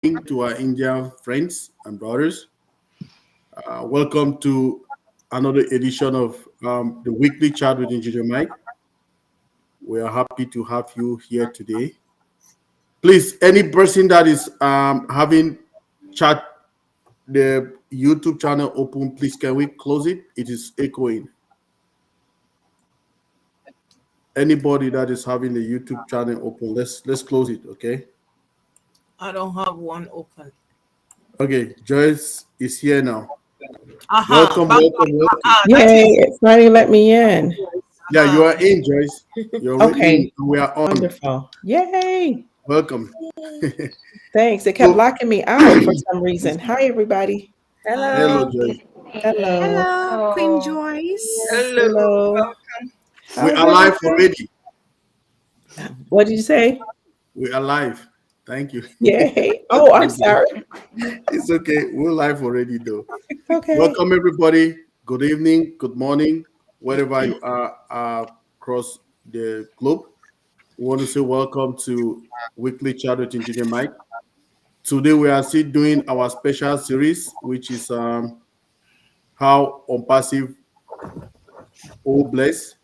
morning to our Indian friends and brothers. Welcome to another edition of the weekly chat with Engineer Mike. We are happy to have you here today. Please, any person that is having chat the YouTube channel open, please can we close it? It is echoing. Anybody that is having the YouTube channel open, let's close it, okay? I don't have one open. Okay, Joyce is here now. Aha, Welcome, back. welcome, welcome. That Yay, is it's finally let me in. Yeah, you are in, Joyce. You're already in. Okay, We are on. wonderful. Yay. Welcome. Thanks. It kept So, locking me out for some reason. Hi, everybody. hello, Hello. Joyce. Hello. Hello, Queen Joyce. hello. Hello. We How's are live everything? already. What did you say? We are live. Thank you. Yay. Oh, I'm sorry. It's okay. We're live already, though. Okay. Welcome, everybody. Good evening, good morning, wherever you are across the globe. We want to say welcome to Weekly Chat with Engineer Mike. Today, we are still doing our special series, which is how unpassive O bless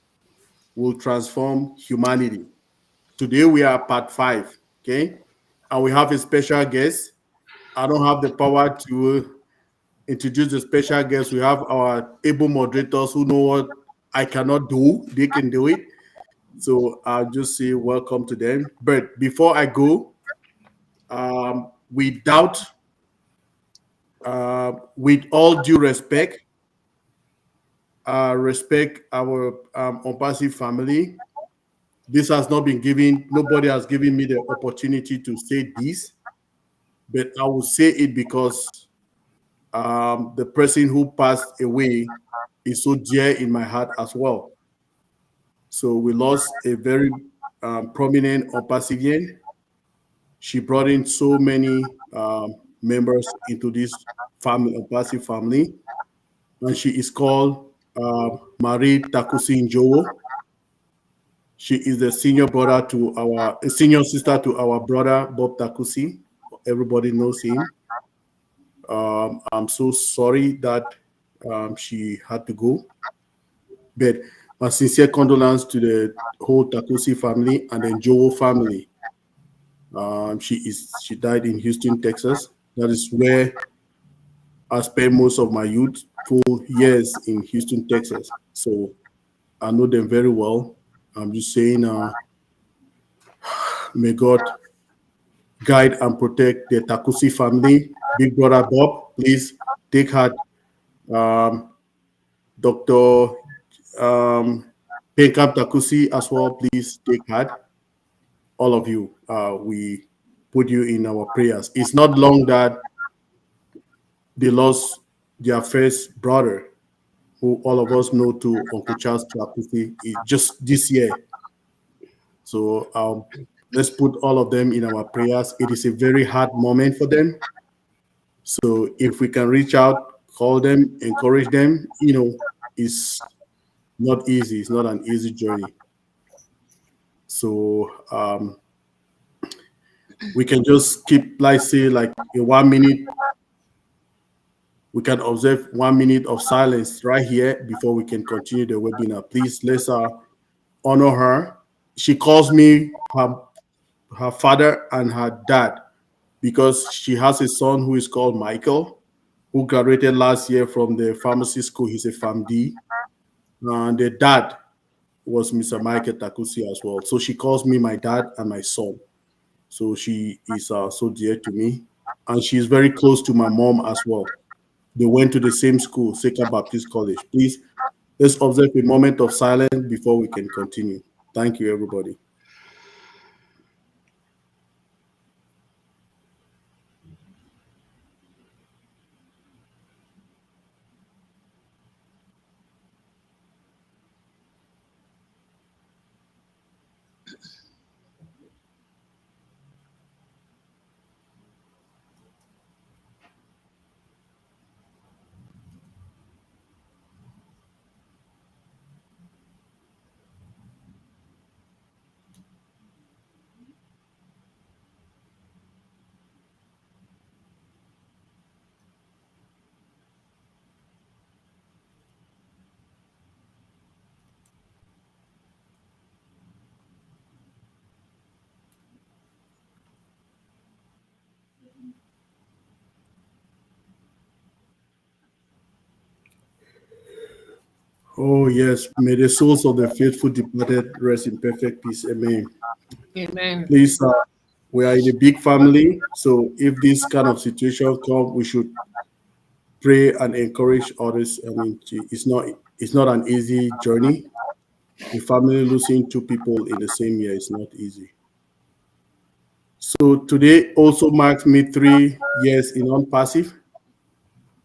will transform humanity. Today we are part 5, okay? And we have a special guest. I don't have the power to introduce the special guest. We have our able moderators who know what I cannot do. They can do it. So I'll just say welcome to them. But before I go, without, with all due respect, respect our unpassive family. This has not been given, nobody has given me the opportunity to say this, but I will say it because the person who passed away is so dear in my heart as well. So we lost a very prominent Opassivian. She brought in so many members into this family, Opassi family, and she is called Marie Takusi Njowo. She is the senior brother to our a senior sister to our brother Bob Takusi. Everybody knows him. I'm so sorry that she had to go, but my sincere condolence to the whole Takusi family and the Joe family. She died in Houston, Texas. That is where I spent most of my youthful years in Houston, Texas. So I know them very well. I'm just saying, may God guide and protect the Takusi family. Big brother Bob, please take heart. Um, Dr. Penkam Takusi as well, please take heart. All of you, we put you in our prayers. It's not long that they lost their first brother, who all of us know to Uncle Charles Takusi, just this year. So let's put all of them in our prayers. It is a very hard moment for them. So if we can reach out, call them, encourage them, it's not easy. It's not an easy journey. So we can just keep, like, say, like a 1 minute. We can observe 1 minute of silence right here before we can continue the webinar. Please, let's honor her. She calls me her father and her dad because she has a son who is called Michael, who graduated last year from the pharmacy school. He's a PharmD. And the dad was Mr. Michael Takusi as well. So she calls me my dad and my son. So she is so dear to me. And she's very close to my mom as well. They went to the same school, Seka Baptist College. Please, let's observe a moment of silence before we can continue. Thank you, everybody. Oh, yes. May the souls of the faithful departed rest in perfect peace. Amen. Amen. Please, we are in a big family. So if this kind of situation come, we should pray and encourage others. I mean, it's not an easy journey. A family losing two people in the same year is not easy. So today also marks me 3 years in unpassive.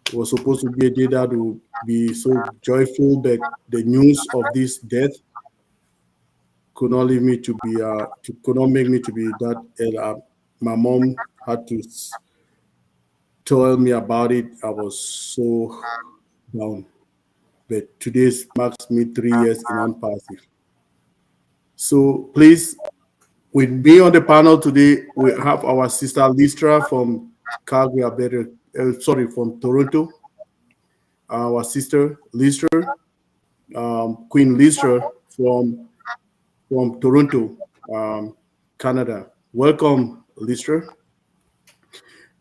It was supposed to be a day that would be so joyful, but the news of this death could not leave me to be could not make me to be that. My mom had to tell me about it. I was so down. But today marks me 3 years in unpassive. So please, with me on the panel today, we have our sister Listra from Calgary, Alberta. Sorry, from Toronto. Our sister Listra, Queen Listra from Toronto, Canada. Welcome, Listra.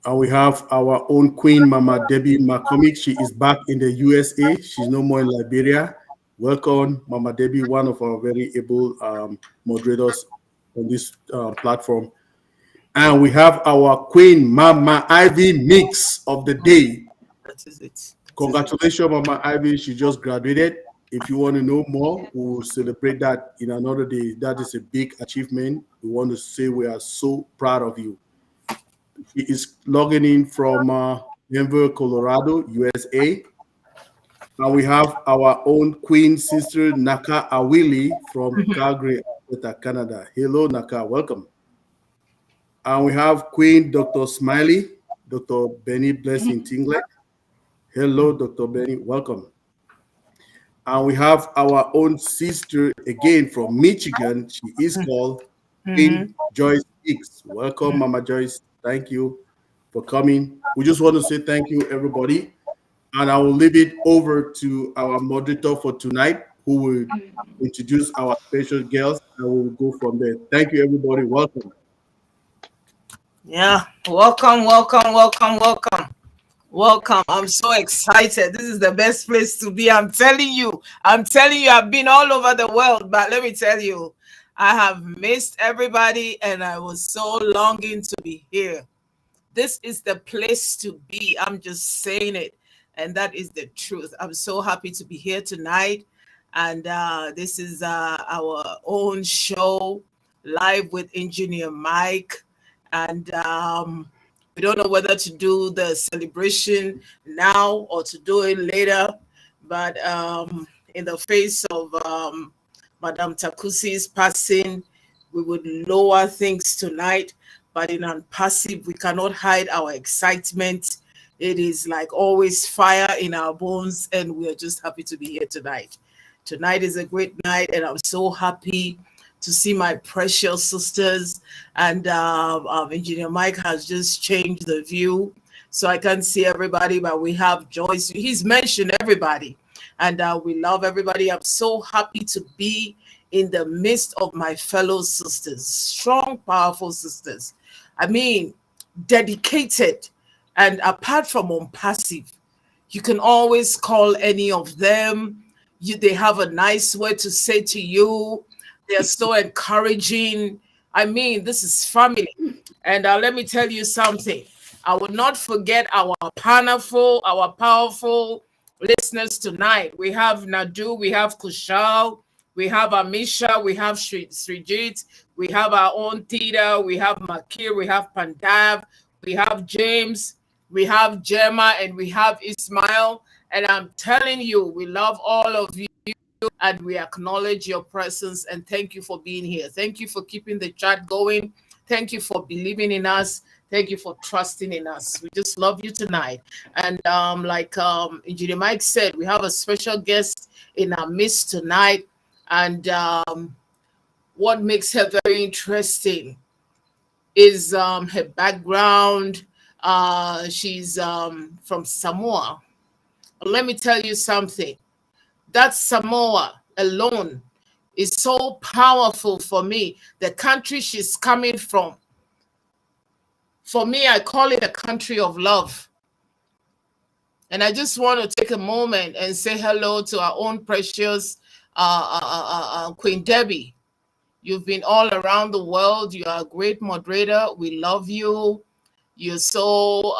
And we have our own Queen, Mama Debbie McCormick. She is back in the USA. She's no more in Liberia. Welcome, Mama Debbie, one of our very able moderators on this platform. And we have our Queen, Mama Ivy Mix of the day. That is it. Congratulations, Mama Ivy. She just graduated. If you want to know more, we will celebrate that in another day. That is a big achievement. We want to say we are so proud of you. She is logging in from Denver, Colorado, USA. And we have our own Queen sister, Naka Awili from Calgary, Alberta, Canada. Hello, Naka. Welcome. And we have Queen Dr. Smiley, Dr. Benny Blessing Tinglet. Hello, Dr. Benny. Welcome. And we have our own sister again from Michigan. She is called Queen Joyce Hicks. Welcome, Mama Joyce. Thank you for coming. We just want to say thank you, everybody. And I will leave it over to our moderator for tonight, who will introduce our special girls, and we will go from there. Thank you, everybody. Welcome. Yeah. Welcome, welcome, welcome, welcome. Welcome. I'm so excited. This is the best place to be. I'm telling you, I've been all over the world, but let me tell you, I have missed everybody and I was so longing to be here. This is the place to be. I'm just saying it. And that is the truth. I'm so happy to be here tonight. And this is our own show, live with Engineer Mike. And we don't know whether to do the celebration now or to do it later. But in the face of Madame Takusi's passing, we would lower things tonight. But in Unpassive, we cannot hide our excitement. It is like always fire in our bones, and we are just happy to be here tonight. Tonight is a great night, and I'm so happy to see my precious sisters. And Engineer Mike has just changed the view, so I can't see everybody, but we have Joyce. He's mentioned everybody, and we love everybody. I'm so happy to be in the midst of my fellow sisters, strong, powerful sisters. I mean, dedicated. And apart from Unpassive, you can always call any of them. They have a nice word to say to you. They're so encouraging. I mean, this is family. And let me tell you something. I will not forget our powerful listeners tonight. We have Nadu, we have Kushal, we have Amisha, we have Srijit, we have our own Tita, we have Makir, we have Pandav, we have James, we have Gemma, and we have Ismail. And I'm telling you, we love all of you and we acknowledge your presence. And thank you for being here. Thank you for keeping the chat going. Thank you for believing in us. Thank you for trusting in us. We just love you tonight. And like Engineer Mike said, we have a special guest in our midst tonight. And what makes her very interesting is her background. She's from Samoa. Let me tell you something. That Samoa alone is so powerful for me. The country she's coming from For me, I call it a country of love. And I just want to take a moment and say hello to our own precious Queen Debbie. You've been all around the world. You are a great moderator. We love you. You're so,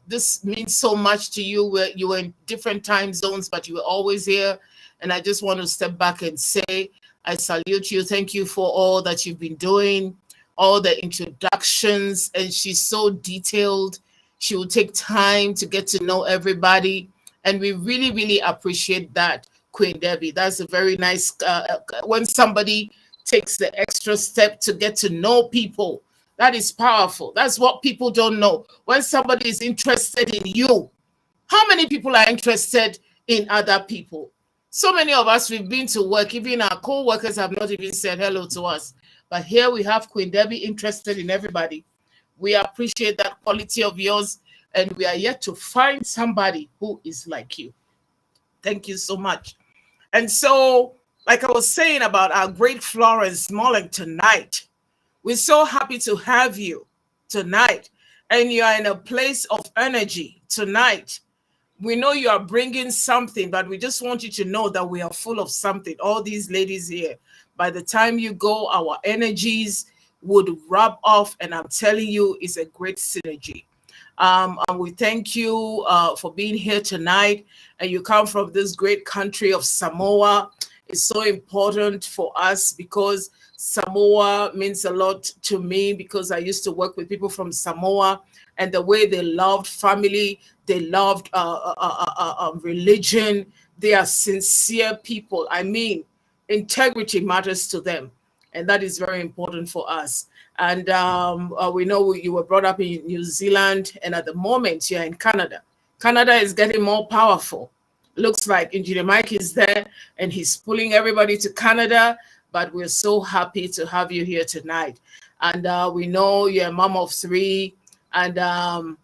this means so much to you. You were in different time zones, but you were always here. And I just want to step back and say, I salute you. Thank you for all that you've been doing, all the introductions. And she's so detailed. She will take time to get to know everybody. And we really, really appreciate that, Queen Debbie. That's a very nice, when somebody takes the extra step to get to know people, that is powerful. That's what people don't know. When somebody is interested in you, how many people are interested in other people? So many of us, we've been to work, even our co-workers have not even said hello to us. But here we have Queen Debbie interested in everybody. We appreciate that quality of yours, and we are yet to find somebody who is like you. Thank you so much. And so, like I was saying about our great Florence Mullen tonight, we're so happy to have you tonight. And you are in a place of energy tonight. We know you are bringing something, but we just want you to know that we are full of something. All these ladies here, by the time you go, our energies would rub off, and I'm telling you, it's a great synergy. And we thank you for being here tonight. And you come from this great country of Samoa. It's so important for us because Samoa means a lot to me, because I used to work with people from Samoa, and the way they loved family, they loved religion. They are sincere people. I mean, integrity matters to them, and that is very important for us. And we know you were brought up in New Zealand, and at the moment you're in Canada. Canada is getting more powerful. Looks like Engineer Mike is there, and he's pulling everybody to Canada. But we're so happy to have you here tonight. And we know you're a mom of 3, and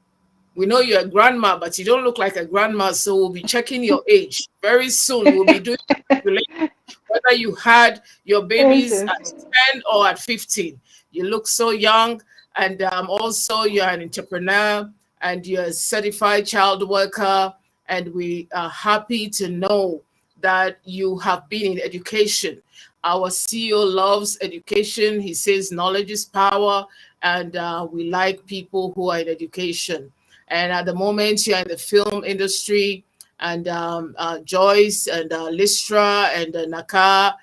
we know you're a grandma, but you don't look like a grandma, so we'll be checking your age very soon. We'll be doing whether you had your babies at 10 or at 15. You look so young, and also you're an entrepreneur, and you're a certified child worker, and we are happy to know that you have been in education. Our CEO loves education. He says knowledge is power, and we like people who are in education. And at the moment, you're in the film industry, and Joyce and Listra and Naka,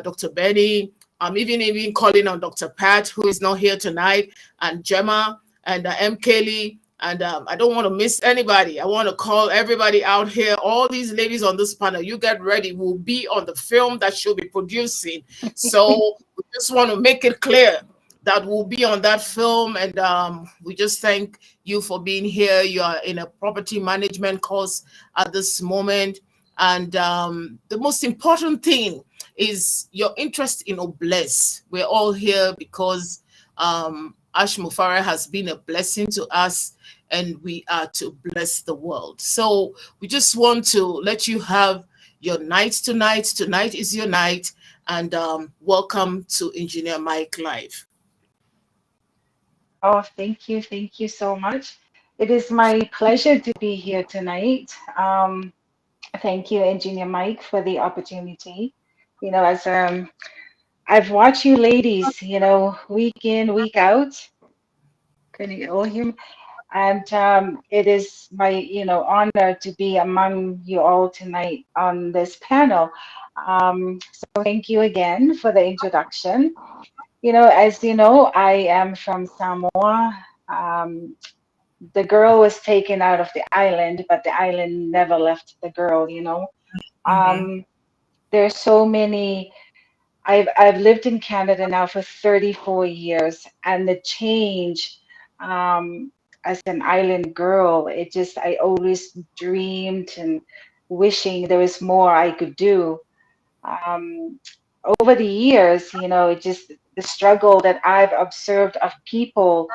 Dr. Benny. I'm even calling on Dr. Pat, who is not here tonight, and Gemma and Kelly. And I don't want to miss anybody. I want to call everybody out here. All these ladies on this panel, you get ready. We'll be on the film that she'll be producing. So we just want to make it clear that we'll be on that film. And we just thank you for being here. You are in a property management course at this moment. And the most important thing is your interest in Obless. We're all here because Ash Mufara has been a blessing to us, and we are to bless the world. So we just want to let you have your night tonight. Tonight is your night, and welcome to Engineer Mike Live. Oh, thank you. Thank you so much. It is my pleasure to be here tonight. Thank you, Engineer Mike, for the opportunity. You know, as I've watched you ladies, you know, week in, week out. Can you all hear me? And it is my, you know, honor to be among you all tonight on this panel. So thank you again for the introduction. You know, as you know, I am from Samoa. The girl was taken out of the island, but the island never left the girl, you know. There's so many. I've lived in Canada now for 34 years, and the change as an island girl, I always dreamed and wishing there was more I could do. Over the years, you know, the struggle that I've observed of people,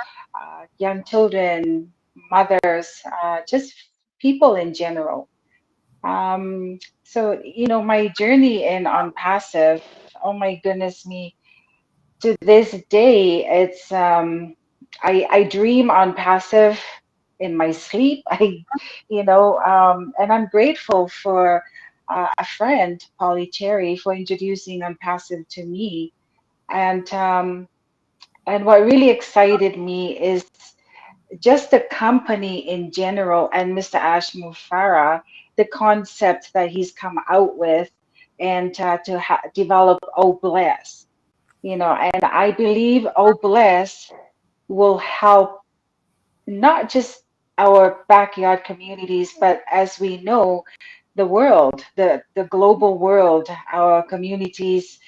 young children, mothers, just people in general. So, you know, my journey in on passive, oh my goodness me, to this day, I dream on passive in my sleep. And I'm grateful for a friend, Polly Cherry, for introducing on passive to me. And and what really excited me is just the company in general and Mr. Ash Farah, the concept that he's come out with and to develop OBLESS, and I believe OBLESS will help not just our backyard communities, but as we know, the world, the global world, our communities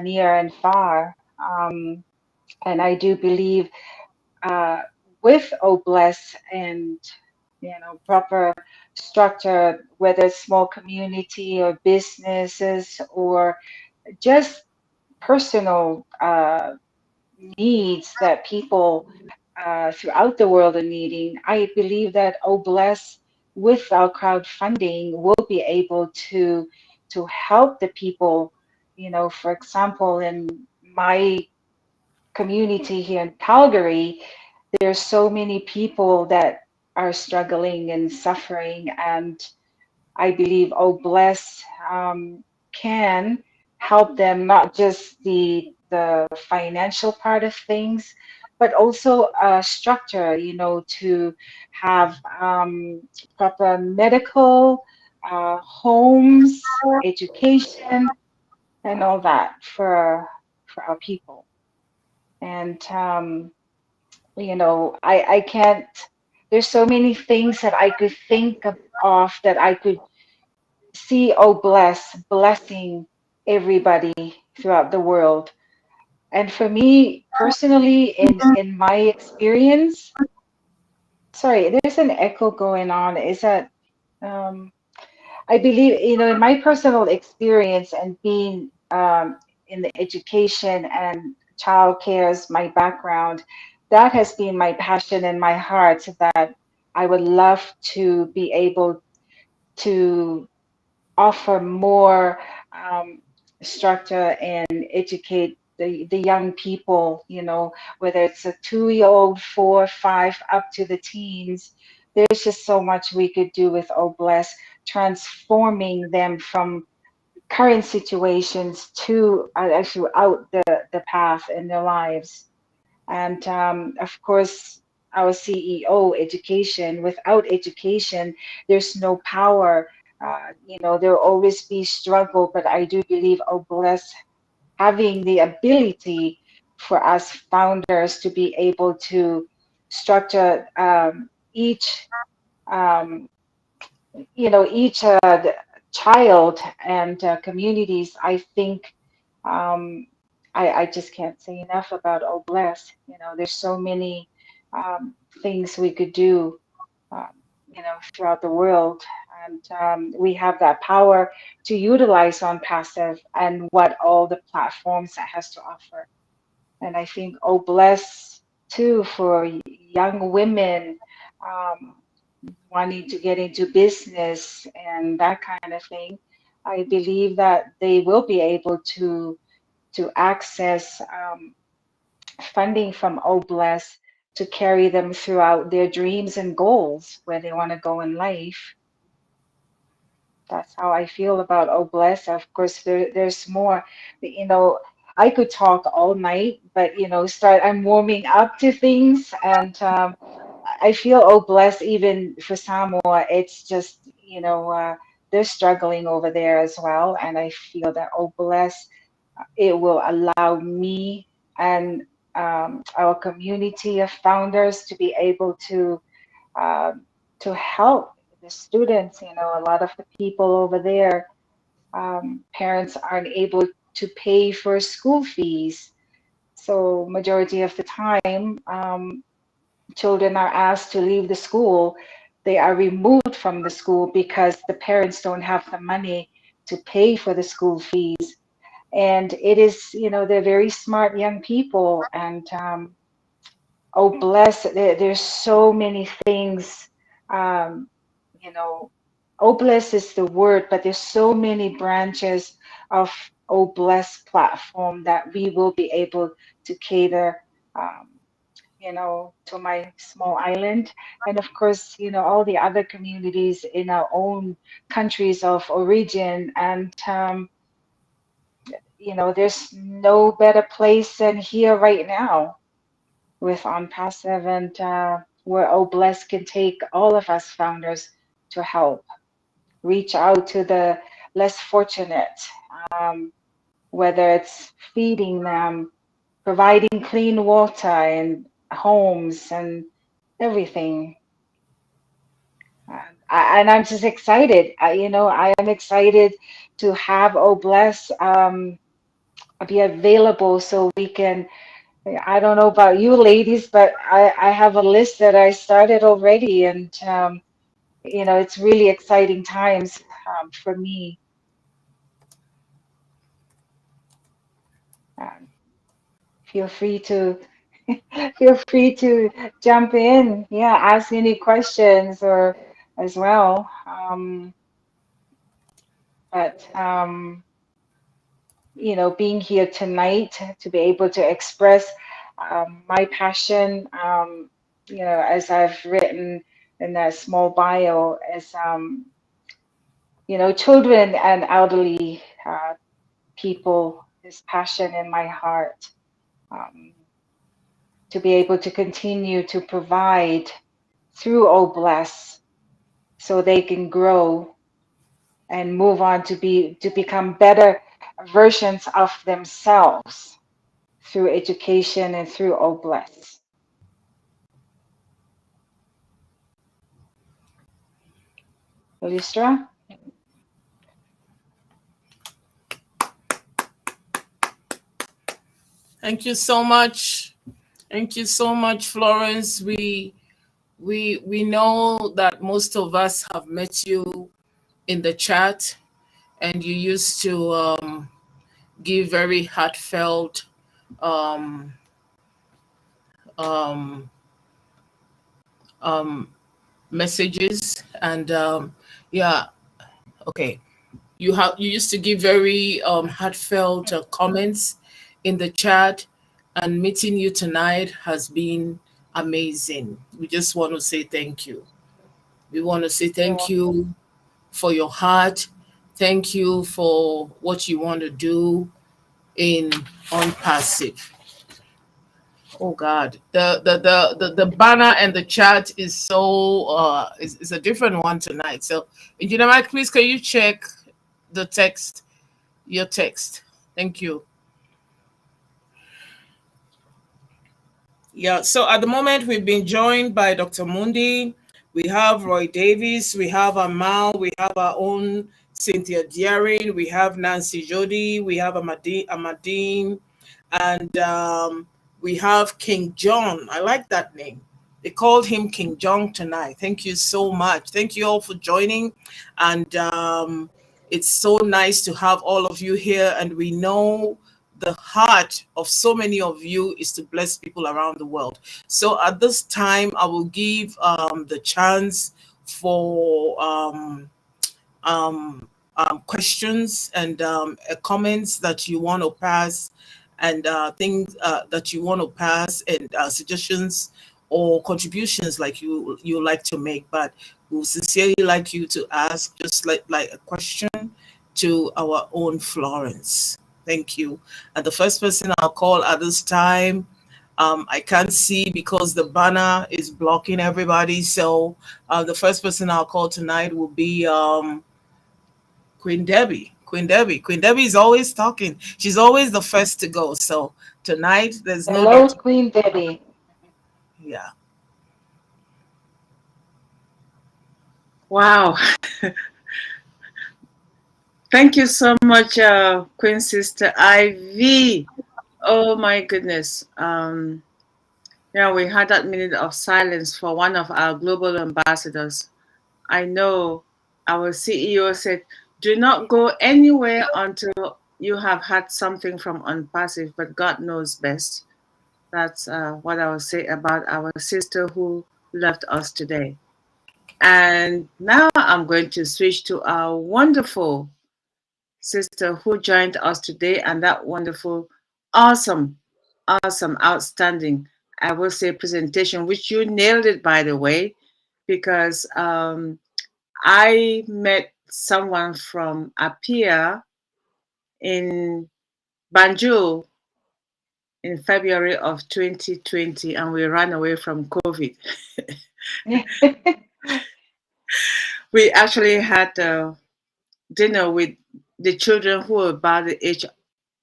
near and far. And I do believe uh, with OBLESS and proper structure, whether it's small community or businesses or just personal needs that people throughout the world are needing, I believe that OBLESS with our crowdfunding will be able to help the people. For example, in my community here in Calgary, there's so many people that are struggling and suffering, and I believe OBLESS can help them, not just the financial part of things, but also structure, to have proper medical, homes, education, and all that for our people. And I can't. There's so many things that I could think of that I could see, blessing everybody throughout the world. And for me personally, in my experience, sorry, there's an echo going on. Is that um, I believe, in my personal experience and being in the education and childcare is my background, that has been my passion and my heart, that I would love to be able to offer more structure and educate the young people, whether it's a 2-year-old, 4, 5, up to the teens. There's just so much we could do with OBLESS, transforming them from current situations to actually out the path in their lives. And of course, our CEO, education. Without education, there's no power. There'll always be struggle, but I do believe OBLESS having the ability for us founders to be able to structure each um, each child and communities. I think um, I just can't say enough about OBLESS. There's so many things we could do, um, throughout the world. And we have that power to utilize on passive and what all the platforms that has to offer. And I think OBLESS too for young women um, wanting to get into business and that kind of thing. I believe that they will be able to access funding from OBLESS to carry them throughout their dreams and goals where they want to go in life. That's how I feel about OBLESS. Of course, there's more. I could talk all night, but I'm warming up to things, and I feel OBLESS even for Samoa. It's just they're struggling over there as well, and I feel that OBLESS, it will allow me and our community of founders to be able um, to help the students. A lot of the people over there, parents aren't able to pay for school fees. So majority of the time, children are asked to leave the school. They are removed from the school because the parents don't have the money to pay for the school fees. And it is, they're very smart young people. And there's so many things. Um, you know, OBLESS is the word, but there's so many branches of OBLESS platform that we will be able to cater, um, to my small island. And of course, all the other communities in our own countries of origin. And, there's no better place than here right now with On Passive, and where OBLESS can take all of us founders to help reach out to the less fortunate, whether it's feeding them, providing clean water and homes and everything. And I'm just excited. I am excited to have OBLESS be available so we can. I don't know about you ladies, but I have a list that I started already, and it's really exciting times for me. Um, feel free to jump in. Yeah, ask any questions or as well. But being here tonight to be able to express my passion, as I've written in that small bio, as children and elderly people is passion in my heart. To be able to continue to provide through OBLESS so they can grow and move on to become better versions of themselves through education and through OBLESS. Listra? Thank you so much. Thank you so much, Florence. We know that most of us have met you in the chat, and you used to give very heartfelt messages, and yeah, okay. You used to give very heartfelt comments in the chat, and meeting you tonight has been amazing. We just want to say thank you. We want to say thank you for your heart. Thank you for what you want to do in On Passive. Oh God, the banner and the chat is so is a different one tonight. So, Engineer Mike, please can you check the text, your text? Thank you. Yeah. So at the moment we've been joined by Dr. Mundi. We have Roy Davis. We have Amal. We have our own Cynthia Dearing. We have Nancy Jody. We have Amadine, and we have King John. I like that name. They called him King John tonight. Thank you so much. Thank you all for joining. And it's so nice to have all of you here. And we know the heart of so many of you is to bless people around the world. So at this time, I will give the chance for questions and comments that you want to pass, and things that you want to pass, and suggestions or contributions like you like to make. But we would sincerely like you to ask just like a question to our own Florence. Thank you. And the first person I'll call at this time, I can't see because the banner is blocking everybody. So the first person I'll call tonight will be Queen Debbie. Queen Debbie is always talking. She's always the first to go. So tonight there's no Hello, Queen Debbie. Yeah. Wow. Thank you so much, Queen Sister Ivy. Oh my goodness. We had that minute of silence for one of our global ambassadors. I know our CEO said, do not go anywhere until you have had something from On Passive, but God knows best. That's what I will say about our sister who left us today. And now I'm going to switch to our wonderful sister who joined us today, and that wonderful, awesome, outstanding, I will say, presentation, which you nailed it, by the way, because I met someone from Apia in Banjul in February of 2020, and we ran away from COVID. We actually had dinner with the children who were about the age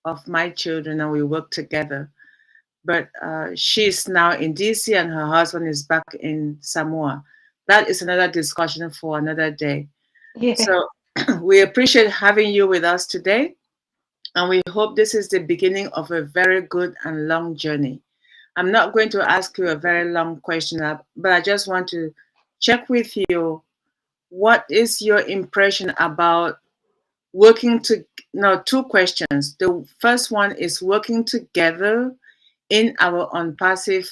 of my children, and we worked together. But she's now in DC and her husband is back in Samoa. That is another discussion for another day. Yeah. So we appreciate having you with us today. And we hope this is the beginning of a very good and long journey. I'm not going to ask you a very long question, but I just want to check with you. What is your impression about working to, no, two questions. The first one is working together in our unpassive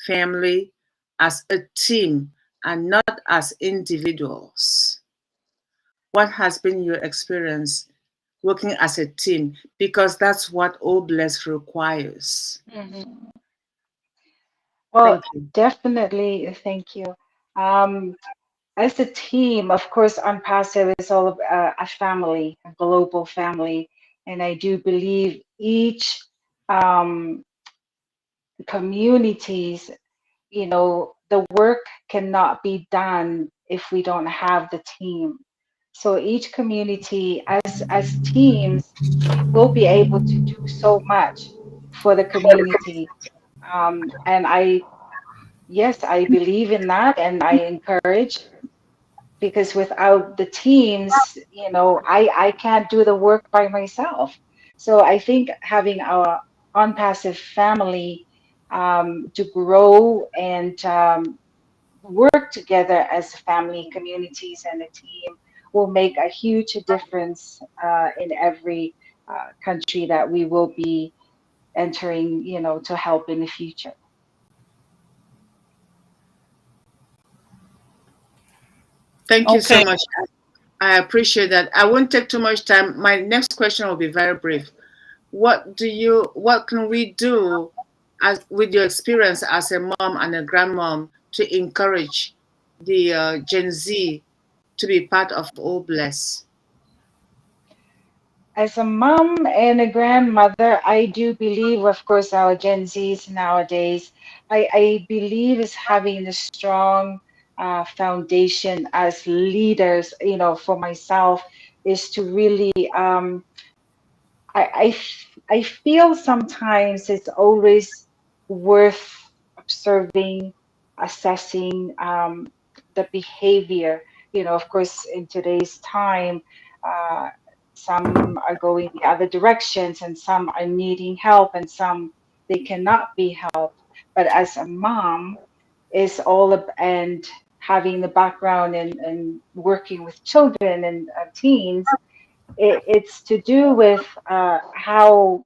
family as a team and not as individuals. What has been your experience working as a team? Because that's what OBLESS requires. Mhm. Well, Thank you. definitely. Thank you. As a team, of course, Unpassive is all of a family, a global family. And I do believe each um, communities, you know, the work cannot be done if we don't have the team. So each community, as teams, we will be able to do so much for the community. And yes, I believe in that, and I encourage, because without the teams, you know, I can't do the work by myself. So I think having our Unpassive family to grow and work together as family, communities, and a team will make a huge difference in every country that we will be entering, you know, to help in the future. Thank you so Okay. much. I appreciate that. I won't take too much time. My next question will be very brief. What can we do as with your experience as a mom and a grandmom to encourage the Gen Z to be part of OBLESS? As a mom and a grandmother, I do believe, of course, our Gen Zs nowadays, I believe is having a strong foundation as leaders, you know, for myself, is to really I feel sometimes it's always worth observing, assessing the behavior. You know, of course, in today's time, uh, some are going the other directions, and some are needing help, and some they cannot be helped. But as a mom, is all and having the background and working with children and teens, it's to do with how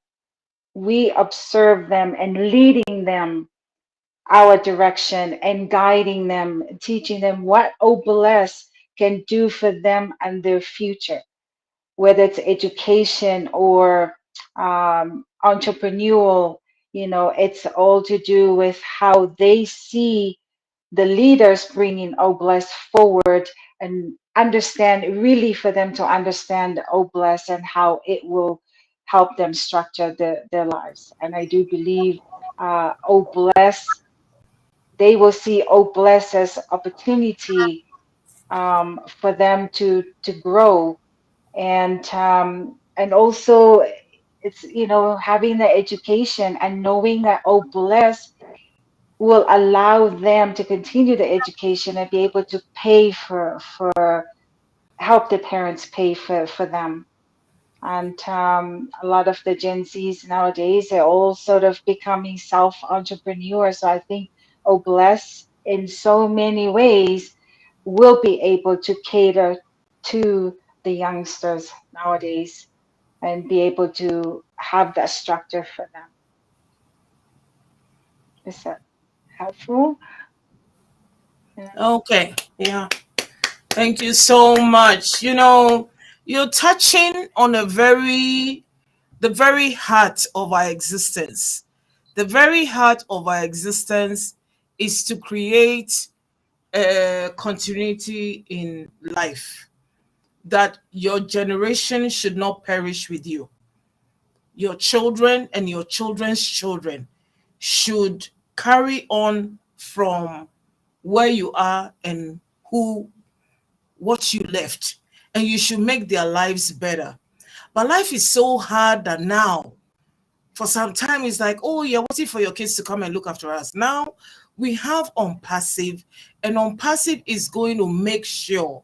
we observe them and leading them our direction and guiding them, teaching them what OBLESS can do for them and their future, whether it's education or entrepreneurial. You know, it's all to do with how they see the leaders bringing OBLESS forward, and understand, really for them to understand OBLESS and how it will help them structure their lives. And I do believe OBLESS, they will see OBLESS as opportunity for them to grow, and also it's, you know, having the education and knowing that OBLESS will allow them to continue the education and be able to pay for help the parents pay for them. And a lot of the Gen Zs nowadays are all sort of becoming self-entrepreneurs. So I think OBLESS in so many ways will be able to cater to the youngsters nowadays and be able to have that structure for them. Is that helpful? Yeah. Okay. Yeah. Thank you so much. You know, you're touching on the very heart of our existence. The very heart of our existence is to create a continuity in life, that your generation should not perish with you. Your children and your children's children should carry on from where you are and what you left, and you should make their lives better. But life is so hard that now, for some time, it's like, oh, you're waiting for your kids to come and look after us. Now we have OnPassive, and OnPassive is going to make sure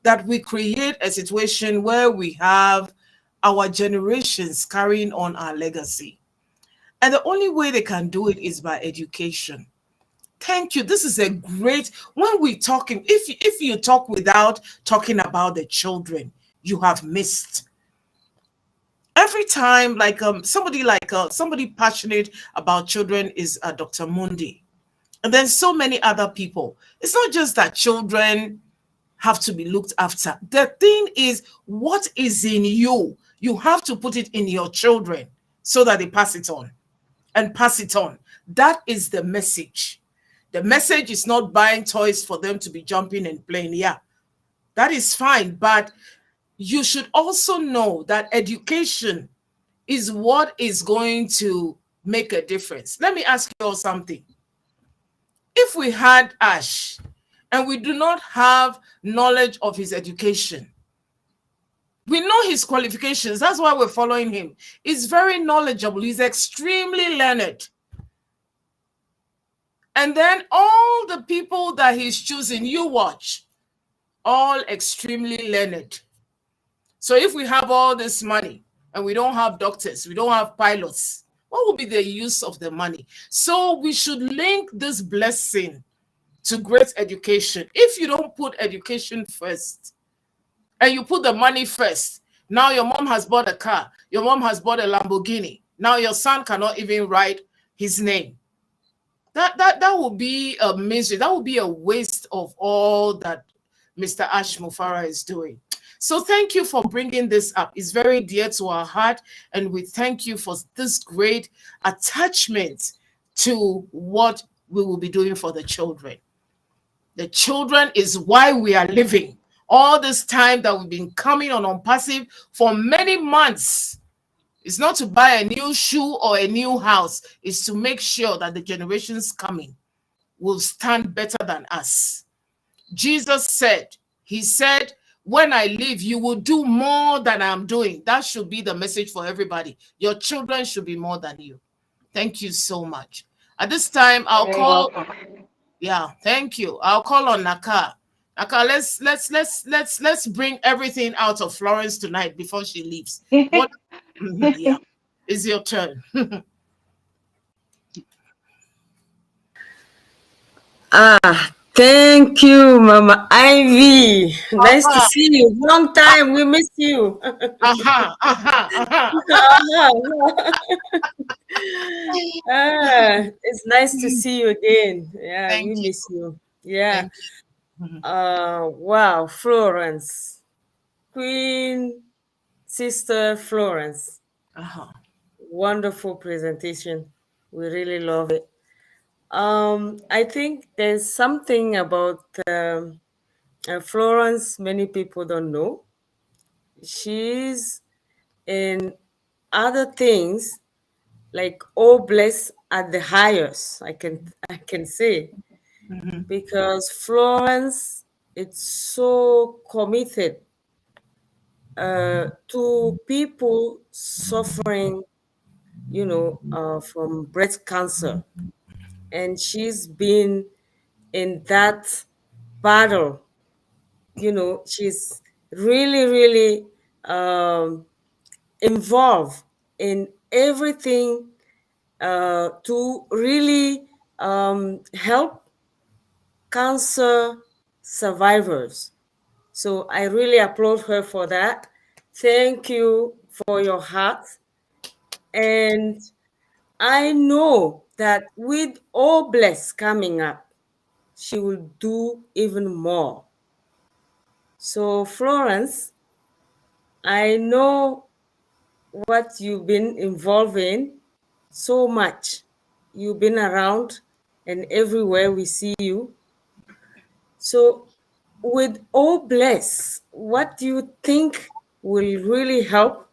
that we create a situation where we have our generations carrying on our legacy. And the only way they can do it is by education. Thank you. This is a great, when we talking, if you talk without talking about the children, you have missed. Every time, somebody passionate about children is Dr. Mundi. And then so many other people. It's not just that children have to be looked after. The thing is, what is in you? You have to put it in your children so that they pass it on and pass it on. That is the message. The message is not buying toys for them to be jumping and playing. Yeah, that is fine. But you should also know that education is what is going to make a difference. Let me ask you all something. If we had Ash and we do not have knowledge of his education, we know his qualifications. That's why we're following him. He's very knowledgeable. He's extremely learned. And then all the people that he's choosing, you watch, all extremely learned. So if we have all this money and we don't have doctors, we don't have pilots, what will be the use of the money? So we should link this blessing to great education. If you don't put education first and you put the money first, now your mom has bought a car, your mom has bought a Lamborghini. Now your son cannot even write his name. That would be a misery. That would be a waste of all that Mr. Ash Mufara is doing. So thank you for bringing this up. It's very dear to our heart, and we thank you for this great attachment to what we will be doing for the children. The children is why we are living. All this time that we've been coming on OnPassive for many months, it's not to buy a new shoe or a new house. It's to make sure that the generations coming will stand better than us. Jesus said, he said, when I leave, you will do more than I'm doing. That should be the message for everybody. Your children should be more than you. Thank you so much. At this time, I'll call. Yeah, thank you. I'll call on Naka. Naka, let's bring everything out of Florence tonight before she leaves. What? Yeah, it's your turn. Thank you, Mama Ivy. Nice to see you. Long time, we miss you. It's nice to see you again. Yeah, Thank we you. miss you. Yeah. You. Wow, Florence, Queen Sister Florence. Wonderful presentation. We really love it. I think there's something about Florence many people don't know. She's in other things like bless at the highest, I can say, because Florence is so committed to people suffering, from breast cancer. And she's been in that battle. She's really, really involved in everything to really help cancer survivors. So I really applaud her for that. Thank you for your heart. And I know that with bless coming up, she will do even more. So Florence, I know what you've been involved in so much. You've been around, and everywhere we see you. So, with Oh Bless, what do you think will really help?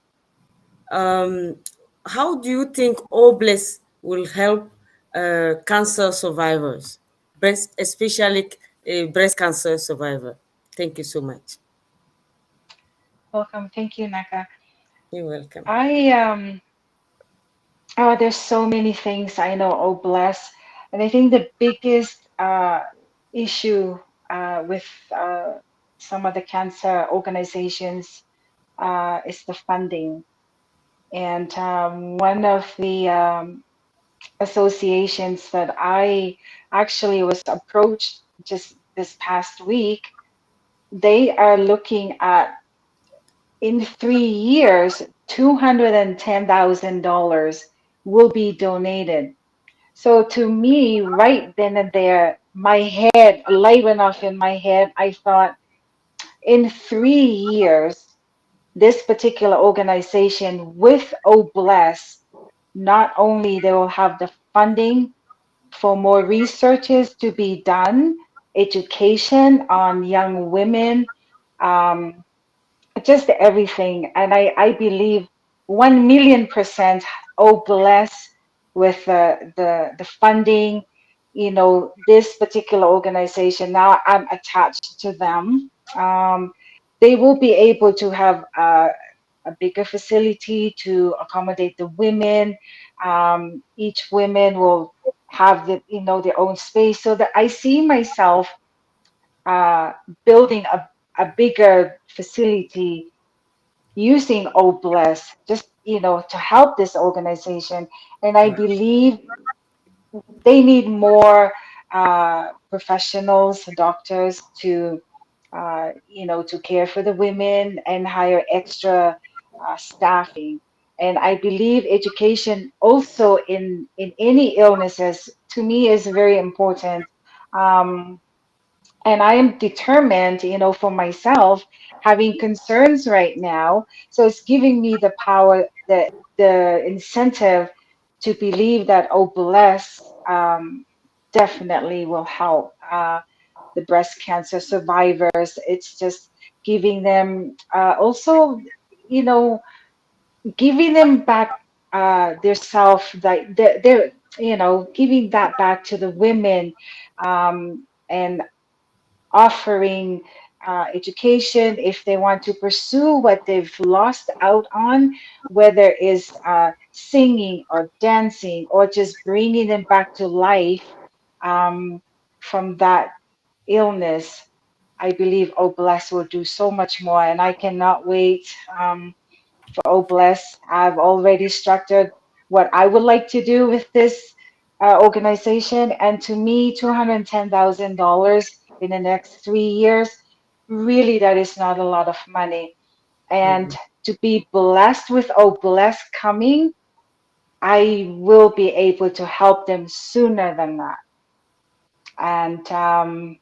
How do you think Oh Bless will help cancer survivors, especially breast cancer survivor? Thank you so much. Welcome. Thank you, Naka. You're welcome. There's so many things I know. Oh, bless. And I think the biggest issue with some of the cancer organizations is the funding. And one of the associations that I actually was approached just this past week, they are looking at in 3 years, $210,000 will be donated. So to me, right then and there, my head, a light went off in my head. I thought, in 3 years, this particular organization with OBLESS, not only they will have the funding for more researches to be done, education on young women, um, just everything. And I believe 1,000,000% oh bless with the funding, this particular organization. Now I'm attached to them. They will be able to have a bigger facility to accommodate the women. Each women will have their own space, so that I see myself uh, building a bigger facility using OBLESS just to help this organization. And I believe they need more professionals, doctors to care for the women and hire extra staffing. And I believe education also in any illnesses to me is very important. Um, and I am determined, for myself, having concerns right now. So it's giving me the power, the incentive to believe that oh bless definitely will help the breast cancer survivors. It's just giving them also, you know, giving them back their self, like their giving that back to the women, and offering education if they want to pursue what they've lost out on, whether it's singing or dancing or just bringing them back to life from that illness. I believe Oh Bless will do so much more, and I cannot wait for Oh Bless. I've already structured what I would like to do with this organization, and to me, $210,000 in the next 3 years, really, that is not a lot of money. And to be blessed with Oh Bless coming, I will be able to help them sooner than that. And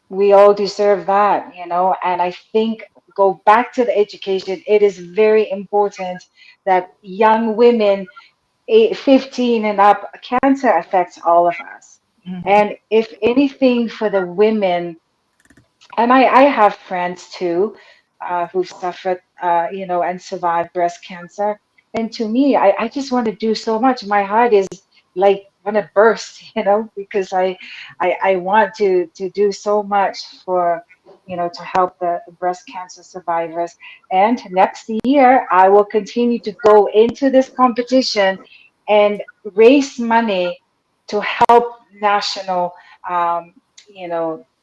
we all deserve that. And I think go back to the education. It is very important that young women 15 and up, cancer affects all of us. And if anything for the women, and I have friends too who've suffered, and survived breast cancer. And to me, I just want to do so much. My heart is like want to burst, because I want to do so much for, to help the breast cancer survivors. And next year, I will continue to go into this competition and raise money to help national, um,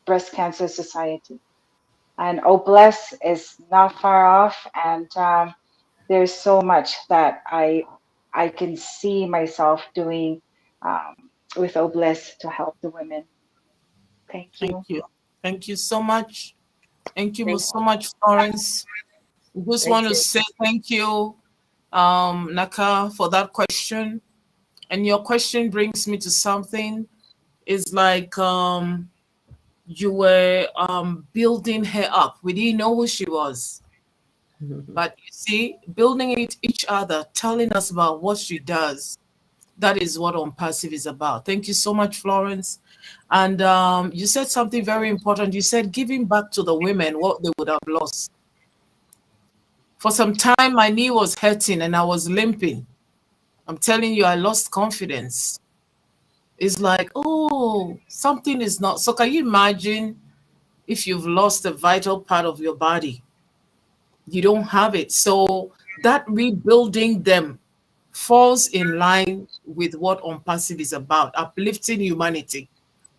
breast cancer society. And oh bless is not far off, and there's so much that I can see myself doing um, with oh bless to help the women. Thank Thank you. you. Thank you so much. Thank you Thank so much, Florence. We just want thank to you. say thank you, Naka, for that question. And your question brings me to something. It's like you were building her up. We didn't know who she was. But you see, building each other, telling us about what she does. That is what On Passive is about. Thank you so much, Florence. And you said something very important. You said giving back to the women what they would have lost. For some time, my knee was hurting and I was limping. I'm telling you, I lost confidence. It's like, oh, something is not. So can you imagine if you've lost a vital part of your body? You don't have it. So that rebuilding them falls in line with what On Passive is about, uplifting humanity.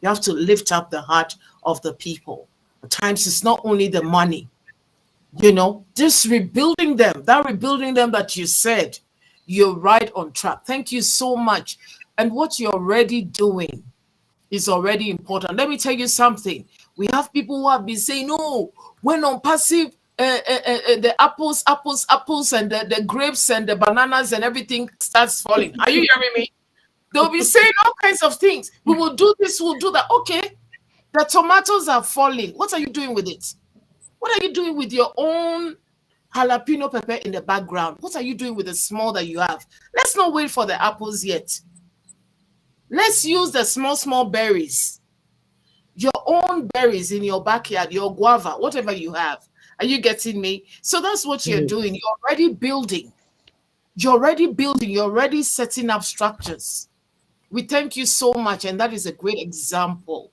You have to lift up the heart of the people. At times, it's not only the money, just rebuilding them, that you said, you're right on track. Thank you so much. And what you're already doing is already important. Let me tell you something. We have people who have been saying, no, when On Passive, the apples, and the grapes and the bananas and everything starts falling. Are you hearing me? They'll be saying all kinds of things. We will do this, we'll do that. Okay, the tomatoes are falling. What are you doing with it? What are you doing with your own jalapeno pepper in the background? What are you doing with the small that you have? Let's not wait for the apples yet. Let's use the small berries. Your own berries in your backyard, your guava, whatever you have. Are you getting me? So that's what you're doing. You're already building. You're already setting up structures. We thank you so much. And that is a great example.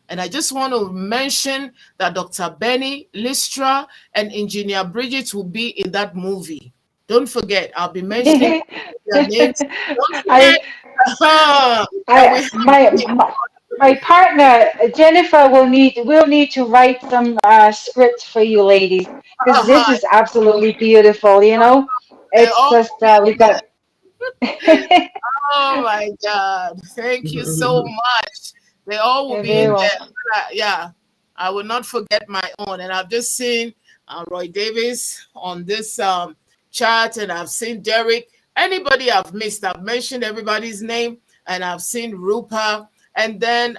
And I just want to mention that Dr. Benny, Listra, and Engineer Bridget will be in that movie. Don't forget, I'll be mentioning their names. Don't forget. My partner Jennifer will need to write some scripts for you ladies, because this is absolutely beautiful. It's just we got. Oh my God! Thank you so much. They all will be in there. Yeah, I will not forget my own. And I've just seen Roy Davis on this chat, and I've seen Derek. Anybody I've missed, I've mentioned everybody's name, and I've seen Rupa. And then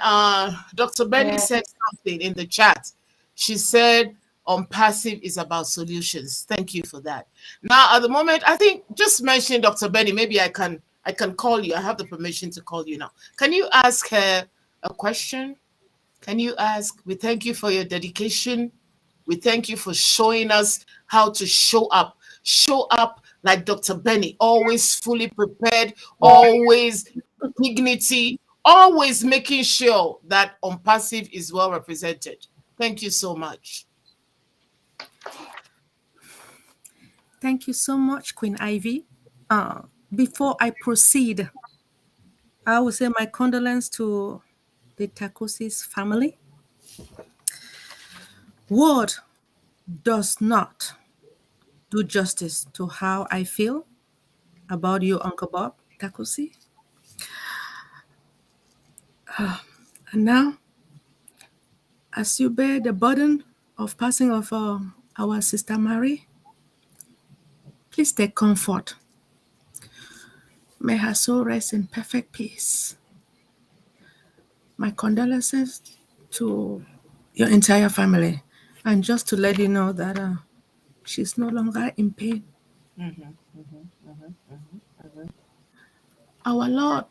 Dr. Benny said something in the chat. She said, On Passive is about solutions. Thank you for that. Now, at the moment, I think just mention Dr. Benny. Maybe I can call you. I have the permission to call you now. Can you ask her a question? Can you ask? We thank you for your dedication. We thank you for showing us how to show up. Show up like Dr. Benny, always fully prepared, always dignity, always making sure that On Passive is well represented. Thank you so much. Thank you so much, Queen Ivy. Before I proceed, I will say my condolences to the Takosis family. Word does not do justice to how I feel about you, Uncle Bob Takosi. And now, as you bear the burden of passing of our sister Mary, please take comfort. May her soul rest in perfect peace. My condolences to your entire family. And just to let you know that she's no longer in pain. Our Lord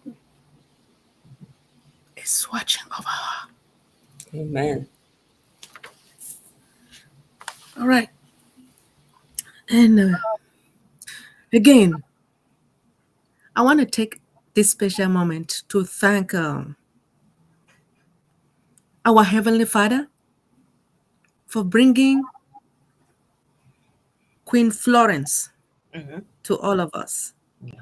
is watching over her. Amen. All right. And again, I want to take this special moment to thank our Heavenly Father for bringing Queen Florence to all of us. Yeah.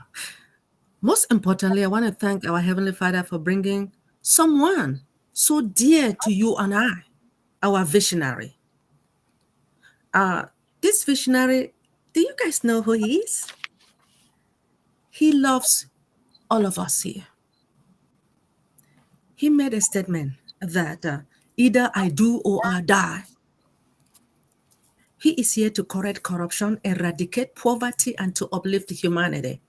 Most importantly, I want to thank our Heavenly Father for bringing someone so dear to you and I, our visionary. This visionary, do you guys know who he is? He loves all of us here. He made a statement that either I do or I die. He is here to correct corruption, eradicate poverty, and to uplift humanity.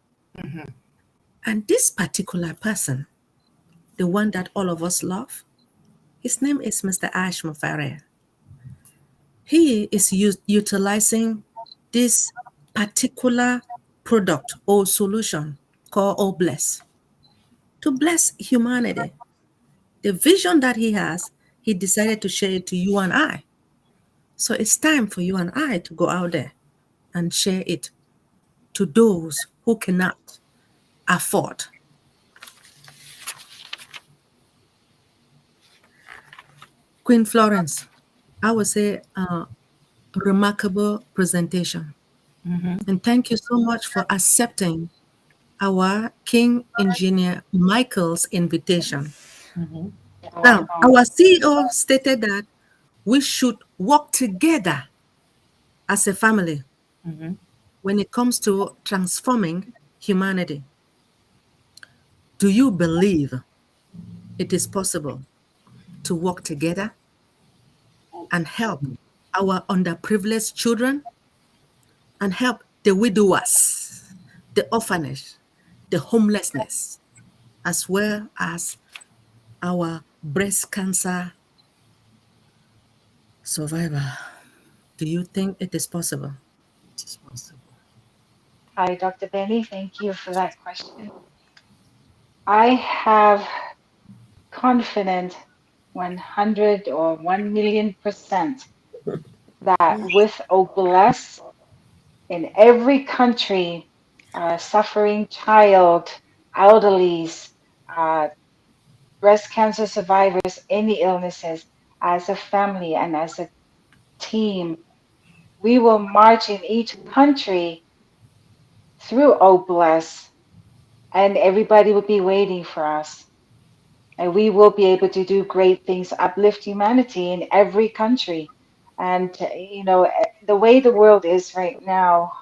And this particular person, the one that all of us love, his name is Mr. Ash Mufare. He is utilizing this particular product or solution called OBless. to bless humanity. The vision that he has, he decided to share it to you and I. So it's time for you and I to go out there and share it to those who cannot afford. Queen Florence, I would say a remarkable presentation. And thank you so much for accepting our King Engineer Michael's invitation. You're Now, welcome. our CEO stated that we should work together as a family when it comes to transforming humanity. Do you believe it is possible to work together and help our underprivileged children and help the widowers, the orphanage, the homelessness, as well as our breast cancer survivor? Do you think it is possible? It is possible. Hi, Dr. Benny. Thank you for that question. I have confident 100 or 1,000,000% that with OBLES in every country, suffering child, elderlies, uh, breast cancer survivors, any illnesses, as a family and as a team, we will march in each country through OBLES and everybody will be waiting for us. And we will be able to do great things, uplift humanity in every country. And, the way the world is right now,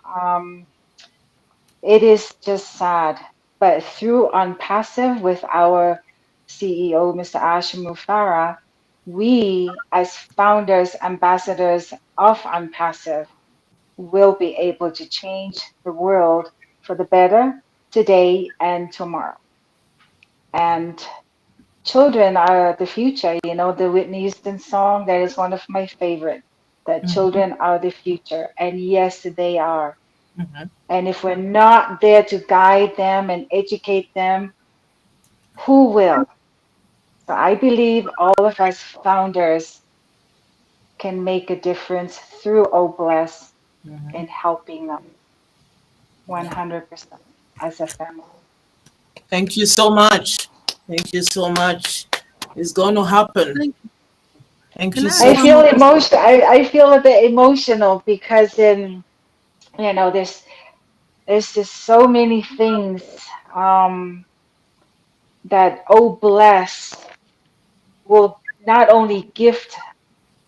it is just sad. But through OnPassive with our CEO, Mr. Ashim Mufara, we, as founders, ambassadors of OnPassive, will be able to change the world for the better today and tomorrow. And children are the future. The Whitney Houston song, that is one of my favorite, that children are the future. And yes, they are. And if we're not there to guide them and educate them, who will? So I believe all of us founders can make a difference through OBLES in helping them 100% as a family. Thank you so much. Thank you so much. It's going to happen. Thank you. Thank Can you I so I add much. one feel more question? emotion. I feel a bit emotional because there's just so many things that OBLES will not only gift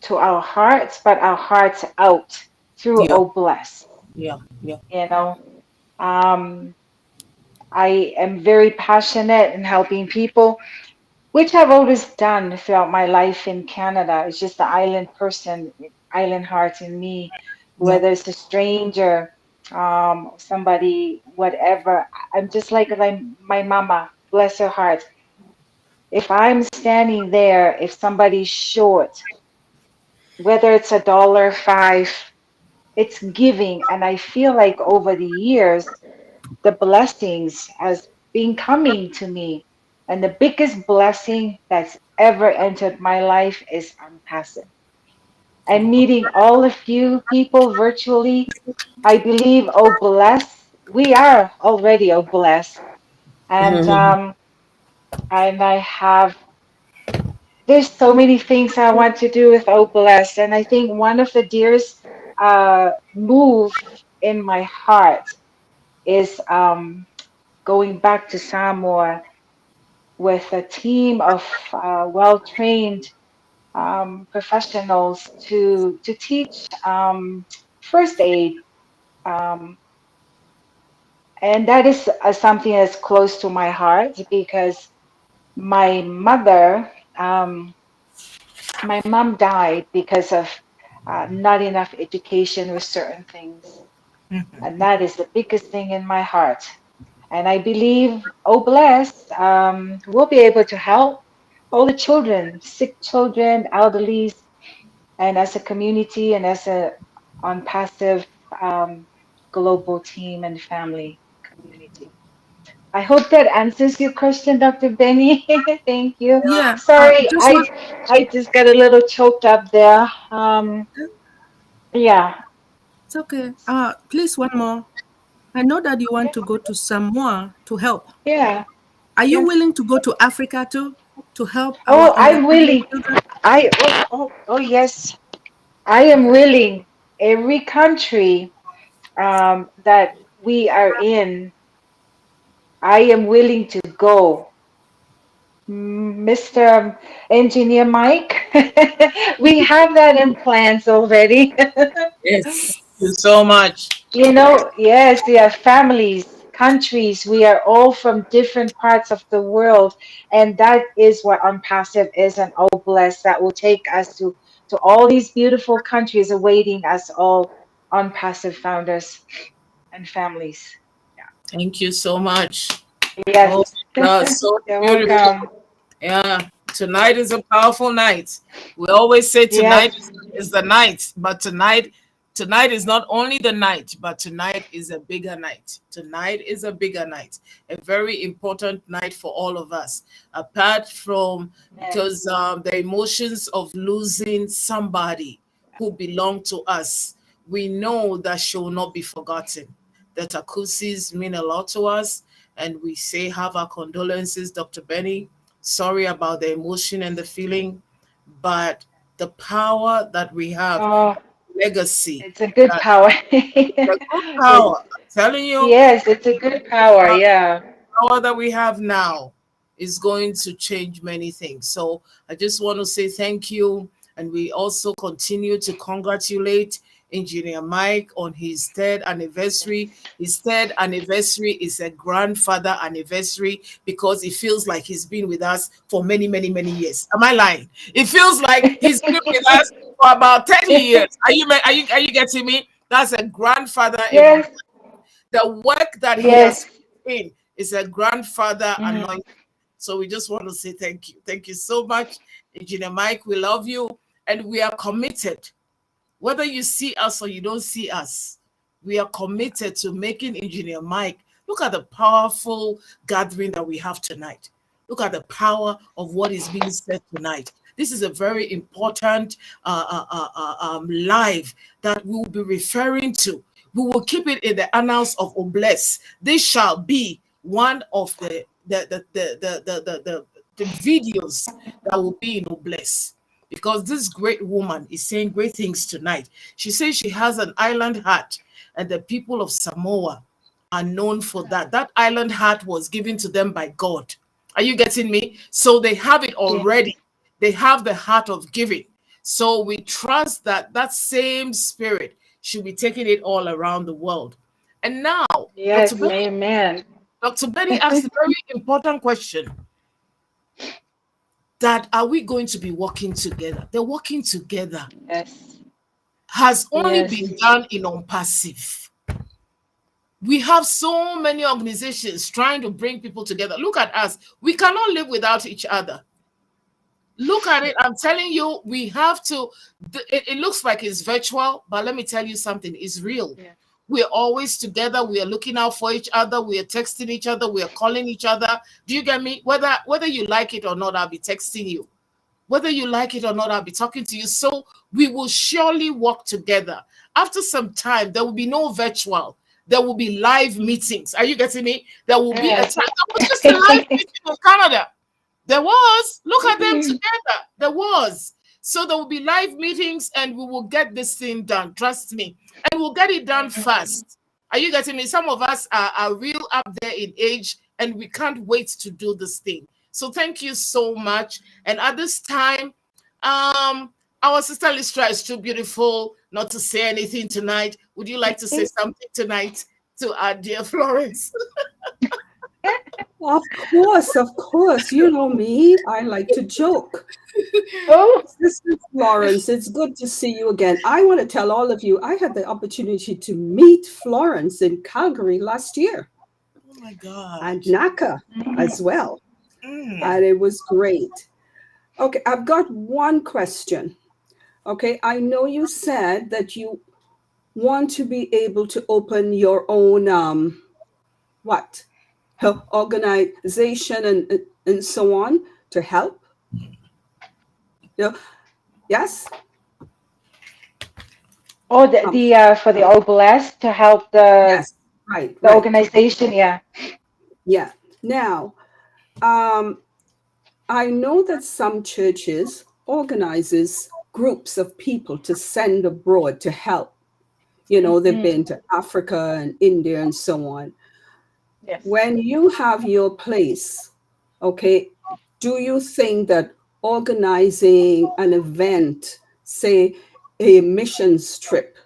to our hearts, but our hearts out through Yeah, OBLES. yeah, yeah. You know, um, I am very passionate in helping people, which I've always done throughout my life in Canada. It's just the island person, island heart in me, Yeah. whether it's a stranger, somebody, whatever. I'm just like my mama, bless her heart. If I'm standing there, if somebody's short, whether it's $1, 5, it's giving. And I feel like over the years, the blessings has been coming to me. And the biggest blessing that's ever entered my life is unpassive. And meeting all of you people virtually, I believe, oh bless, we are already oh blessed. And I have, there's so many things I want to do with oh blessed. And I think one of the dearest move in my heart is going back to Samoa with a team of well-trained professionals to teach first aid, um, and that is something that's close to my heart because my mother, my mom died because of not enough education with certain things, and that is the biggest thing in my heart. And I believe, oh bless, we'll be able to help all the children, sick children, elderlies, and as a community and as a on passive global team and family community. I hope that answers your question, Dr. Benny. Thank you. Yeah, Sorry, just one. I just got a little choked up there. Yeah, It's okay. Please, one more. I know that you want to go to Samoa to help. yeah, Are you yes. willing to go to Africa too to help our Oh, I'm underprivileged willing. children? Oh yes, I am willing. Every country that we are in, I am willing to go. Mr. Engineer Mike, we have that in plans already. Yes. Thank you so much. You know, yes, we are families, countries. We are all from different parts of the world, and that is what Unpassive is, and Oh Bless that will take us to all these beautiful countries awaiting us all Unpassive founders and families. Thank you so much. Yes, Oh my God, so you're beautiful. welcome. Yeah, tonight is a powerful night. We always say Yes, tonight is the night, but tonight is not only the night, but tonight is a bigger night. Tonight is a bigger night, a very important night for all of us. Apart from yes. because the emotions of losing somebody who belong to us, we know that she will not be forgotten. The Takusis mean a lot to us, and we say have our condolences, Dr. Benny. Sorry about the emotion and the feeling, but the power that we have, Oh, legacy, it's a good that power. the good It's power. I'm telling you, yes, it's a good power. Yeah. power that we have now is going to change many things. So I just want to say thank you. And we also continue to congratulate Engineer Mike on his third anniversary. His third anniversary is a grandfather anniversary because it feels like he's been with us for many, many, many years. Am I lying? It feels like he's been with us for about 30 years. Are you getting me? That's a grandfather Yes, the work that he has yes. put in is a grandfather Mm, anointing. So we just want to say thank you. Thank you so much, Engineer Mike. We love you and we are committed. Whether you see us or you don't see us, we are committed to making Engineer Mike. Look at the powerful gathering that we have tonight. Look at the power of what is being said tonight. This is a very important live that we will be referring to. We will keep it in the annals of Obless. This shall be one of the videos that will be in Obless, because this great woman is saying great things tonight. She says she has an island heart, and the people of Samoa are known for that. That island heart was given to them by God. Are you getting me? So they have it yeah. already. They have the heart of giving. So we trust that that same spirit should be taking it all around the world. And now, Dr. Yes, Benny, amen. Dr. Benny asked a very important question, that are we going to be working together? The working together Yes, has only yes, been done in Unpassive. We have so many organizations trying to bring people together. Look at us. We cannot live without each other. Look at it. I'm telling you, we have to. It looks like it's virtual, but let me tell you something. It's real. yeah. We're always together. We are looking out for each other. We are texting each other. We are calling each other. Do you get me? Whether you like it or not, I'll be texting you. Whether you like it or not, I'll be talking to you. So we will surely work together. After some time, there will be no virtual. There will be live meetings. Are you getting me? There will be a Yes. time. There was just a live meeting in Canada. There was. Look at them Mhm. together. There was. So there will be live meetings and we will get this thing done. Trust me. And we'll get it done fast. Are you getting me? Some of us are real up there in age and we can't wait to do this thing. So thank you so much. And at this time, our sister Listra is too beautiful not to say anything tonight. Would you like to say something tonight to our dear Florence? Of course. You know me. I like to joke. Oh, Sister Florence, it's good to see you again. I want to tell all of you, I had the opportunity to meet Florence in Calgary last year Oh my God. and NACA as well. Mm. And it was great. Okay, I've got one question. Okay, I know you said that you want to be able to open your own, what? organization and so on to help? Yes. Oh, the for the OBLS to help the Yes. Right. the organization. Yeah. Yeah. Now, I know that some churches organizes groups of people to send abroad to help. They've been to Africa and India and so on. Yes. When you have your place, okay, do you think that organizing an event, say a missions trip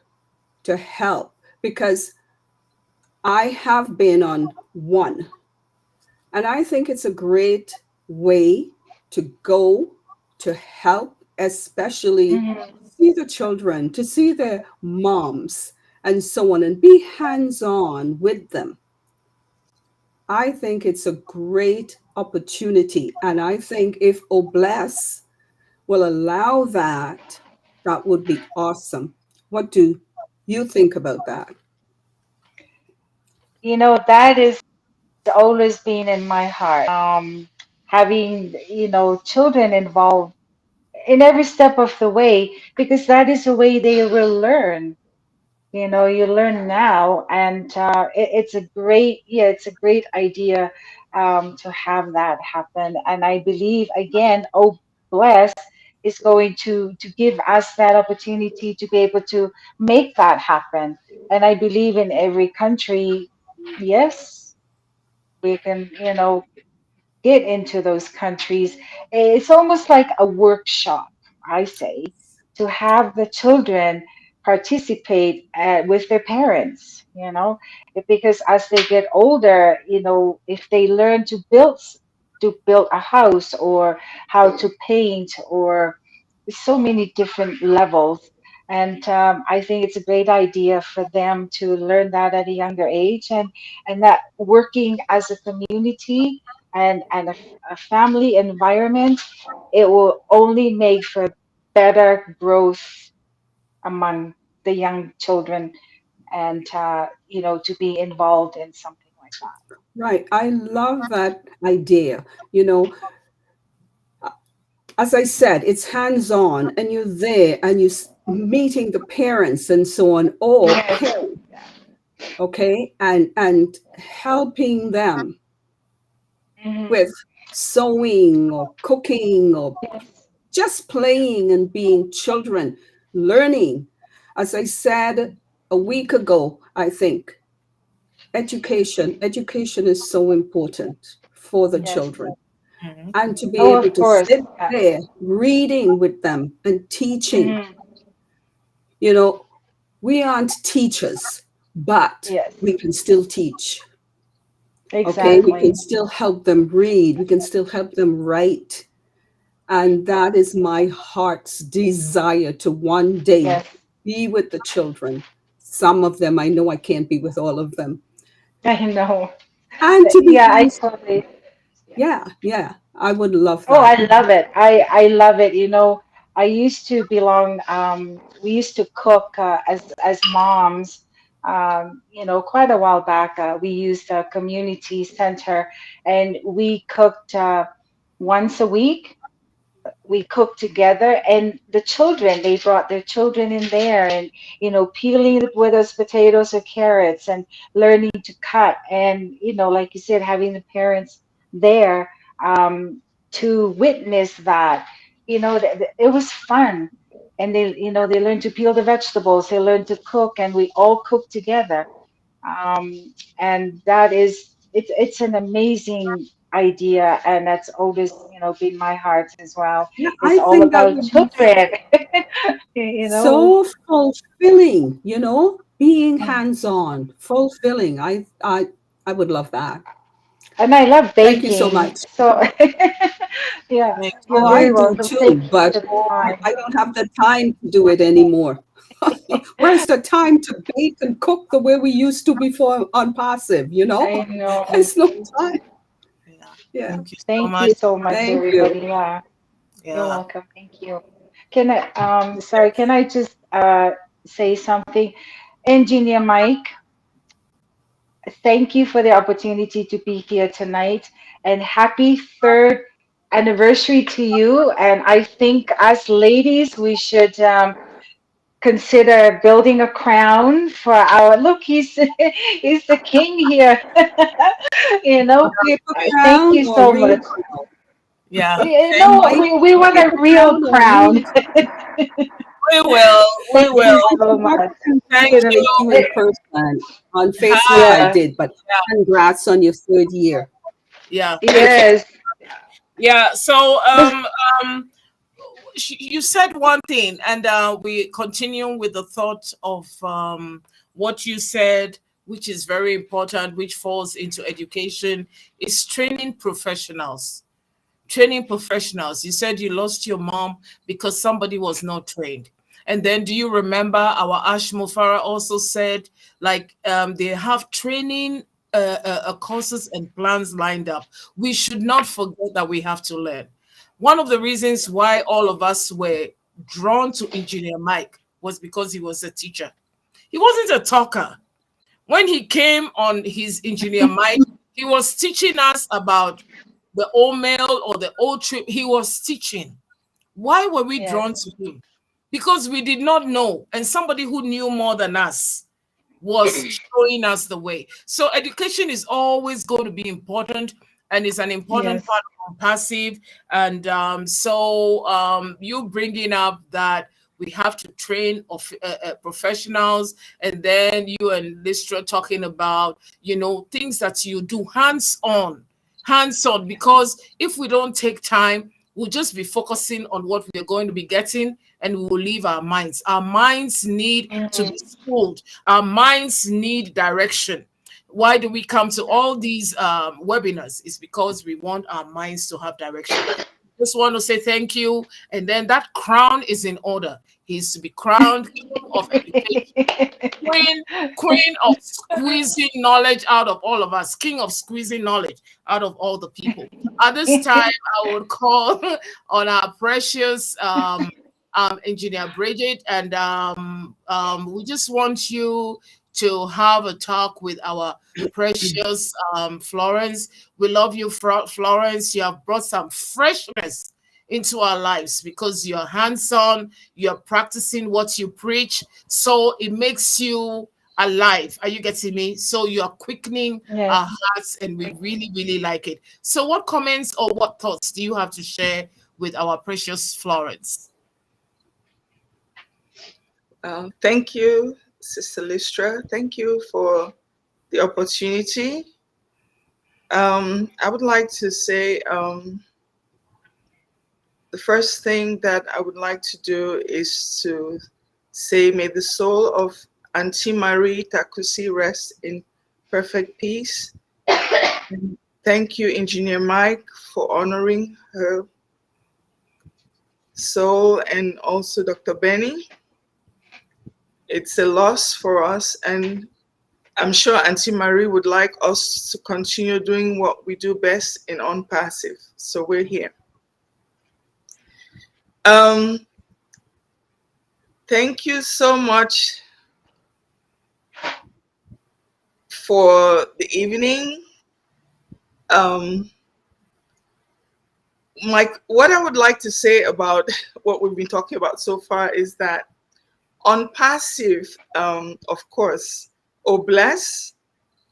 to help? Because I have been on one, and I think it's a great way to go to help, especially see the children, to see their moms and so on, and be hands-on with them. I think it's a great opportunity. And I think if OBLS will allow that, that would be awesome. What do you think about that? That is always been in my heart. Having, children involved in every step of the way, because that is the way they will learn. You learn now, and it's a great, it's a great idea to have that happen. And I believe, again, oh, bless is going to give us that opportunity to be able to make that happen. And I believe in every country, yes, we can, get into those countries. It's almost like a workshop, I say, to have the children participate with their parents, because as they get older, if they learn to build a house, or how to paint, or so many different levels. And I think it's a great idea for them to learn that at a younger age, and that working as a community and a family environment, it will only make for better growth among the young children, and to be involved in something like that. Right. I love that idea. As I said, it's hands-on, and you're there and you're meeting the parents and so on, or Yes. parents, okay, and helping them Mhm. with sewing or cooking or Yes. just playing and being children, learning. As I said a week ago, I think education is so important for the Yes. children. Mhm. And to be Oh, able of to course. sit Yeah. there reading with them and teaching. Mhm. We aren't teachers, but Yes. we can still teach. Okay, we can Exactly. still help them read, we can still help them write. And that is my heart's desire, to one day Yes. be with the children. Some of them, I know I can't be with all of them. I know. And to be Yeah, I hands. totally. Yeah, I would love Oh, I that. love it. I love it. I used to belong. We used to cook as moms. Quite a while back. We used a community center, and we cooked once a week. We cooked together, and the children, they brought their children in there, and peeling with us potatoes or carrots, and learning to cut, and like you said, having the parents there um, to witness that. It was fun, and they learned to peel the vegetables, they learned to cook, and we all cooked together. And that is, it's an amazing idea, and that's always been my heart as well. Yeah, It's I all think that about would be children. you know so fulfilling, being hands-on, fulfilling. I would love that. and I love Thank you so baking, much. so yeah, Thank Oh, you're you. I very do welcome. too, Thank you but for the time. I don't have the time to do it anymore. Where's the time to bake and cook the way we used to before on passive, I know. There's no time. Yeah. Yeah. Thank you so Thank you much. so much, Thank you. everybody. Yeah, you're Yeah. welcome. Thank you. Can I sorry, can I just say something? Engineer Mike, thank you for the opportunity to be here tonight, and happy third anniversary to you. And I think as ladies, we should consider building a crown for our look. He's the king here. You know, Paper thank crown you or so real much. crown? Yeah. No, Mike, we want a paper real crown or real crown. crown? We will. We Thank you will. I so forgot much. to Thank congratulate you. you in person. On Facebook I Hi. Yeah. did, but Yeah. congrats on your 3rd year. Yeah. Yes. Yeah. So Miss- um you said one thing, and we continue with the thought of what you said, which is very important, which falls into education, is training professionals. Training professionals. You said you lost your mom because somebody was not trained. And then do you remember our Ash Mufara also said, like, they have training courses and plans lined up. We should not forget that we have to learn. One of the reasons why all of us were drawn to Engineer Mike was because he was a teacher. He wasn't a talker. When he came on his Engineer Mike, he was teaching us about the old mail or the old trip. He was teaching. Why were we yes. drawn to him? Because we did not know, and somebody who knew more than us was showing us the way. So education is always going to be important, and is an important Yes. part of passive. And you bringing up that we have to train professionals, and then you and Listra talking about things that you do hands on, because if we don't take time, we'll just be focusing on what we're going to be getting, and we will leave our minds. Our minds need to Mhm. be schooled. Our minds need direction. Why do we come to all these webinars? It's because we want our minds to have direction. Just want to say thank you. And then that crown is in order. He's to be crowned King of Education, queen of squeezing knowledge out of all of us, king of squeezing knowledge out of all the people. At this time, I would call on our precious engineer Bridget, and we just want you to have a talk with our precious Florence. We love you, Florence. You have brought some freshness into our lives because you're hands-on, you're practicing what you preach, so it makes you alive. Are you getting me? So you're quickening Yes. our hearts, and we really, really like it. So what comments or what thoughts do you have to share with our precious Florence? Thank you, Sister Listra. Thank you for the opportunity. I would like to say the first thing that I would like to do is to say, may the soul of Auntie Marie Takusi rest in perfect peace. Thank you, Engineer Mike, for honoring her soul, and also Dr. Benny. It's a loss for us, and I'm sure Auntie Marie would like us to continue doing what we do best in On Passive. So we're here. Thank you so much for the evening. Mike, what I would like to say about what we've been talking about so far is that on passive, of course, Obless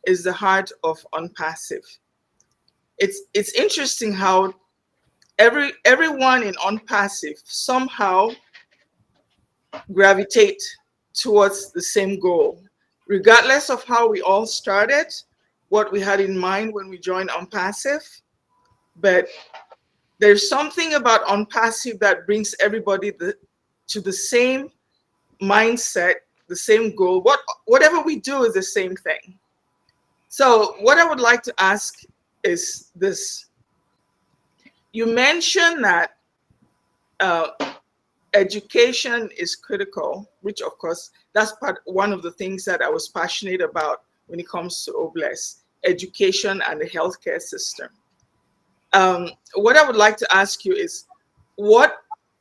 is the heart of on passive. It's interesting how everyone in on passive somehow gravitate towards the same goal, regardless of how we all started, what we had in mind when we joined on passive. But there's something about on passive that brings everybody to the same mindset, the same goal. Whatever we do is the same thing. So what I would like to ask is this. You mentioned that education is critical, which of course, that's one of the things that I was passionate about when it comes to Obless, education and the healthcare system. What I would like to ask you is, what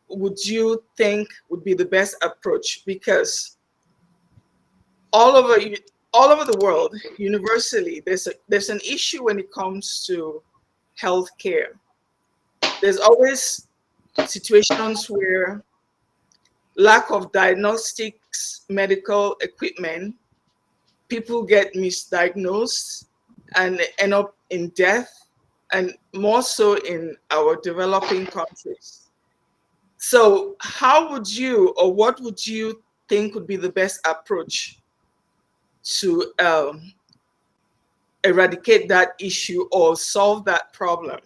would you think would be the best approach? Because all all over the world, universally, there's an issue when it comes to healthcare. There's always situations where lack of diagnostics, medical equipment, people get misdiagnosed and end up in death, and more so in our developing countries. So how would you, or what would you think would be the best approach to eradicate that issue or solve that problem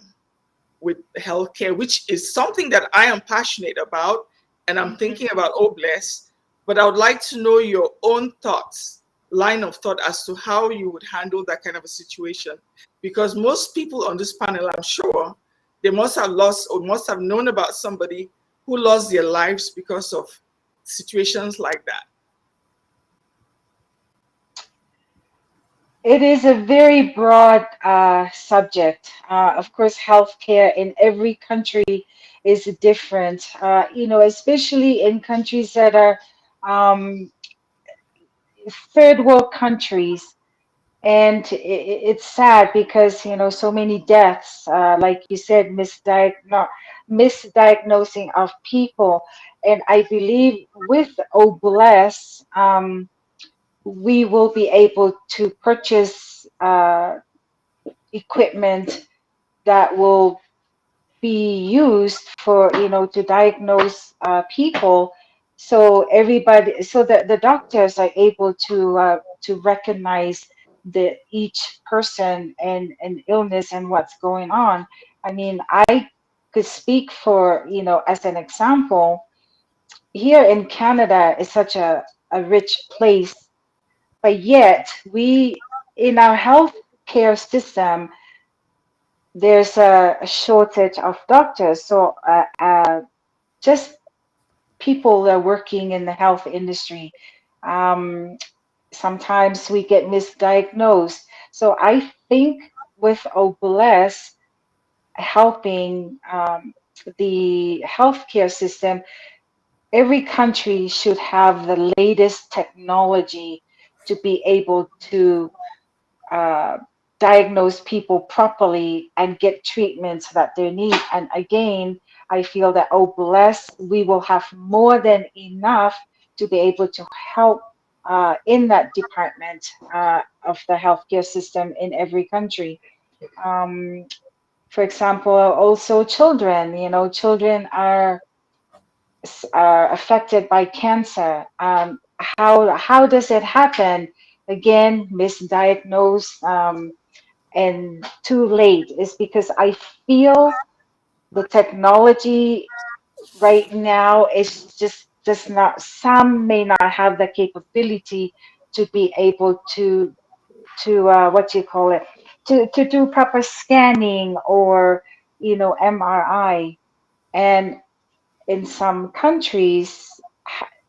with healthcare, which is something that I am passionate about and I'm thinking about OBLESS, but I would like to know your own thoughts, line of thought as to how you would handle that kind of a situation. Because most people on this panel, I'm sure, they must have lost or must have known about somebody who lost their lives because of situations like that. It is a very broad subject. Of course, healthcare in every country is different, especially in countries that are third world countries. And it's sad because, so many deaths, like you said, misdiagnosing of people. And I believe with OBLESS, we will be able to purchase equipment that will be used for, to diagnose people, so everybody, so that the doctors are able to recognize the each person and illness and what's going on. I mean, I could speak for, as an example, here in Canada is such a rich place, but yet we, in our healthcare system, there's a shortage of doctors. So just people that are working in the health industry, um, sometimes we get misdiagnosed. So I think with OBLESS helping the healthcare system, every country should have the latest technology to be able to uh, diagnose people properly and get treatments that they need. And again, I feel that, oh, bless, we will have more than enough to be able to help in that department of the healthcare system in every country. Um, for example, also children, children are affected by cancer. How does it happen? Again, misdiagnosed and too late. Is because I feel the technology right now is just not. Some may not have the capability to be able to what you call it, to do proper scanning or MRI. And in some countries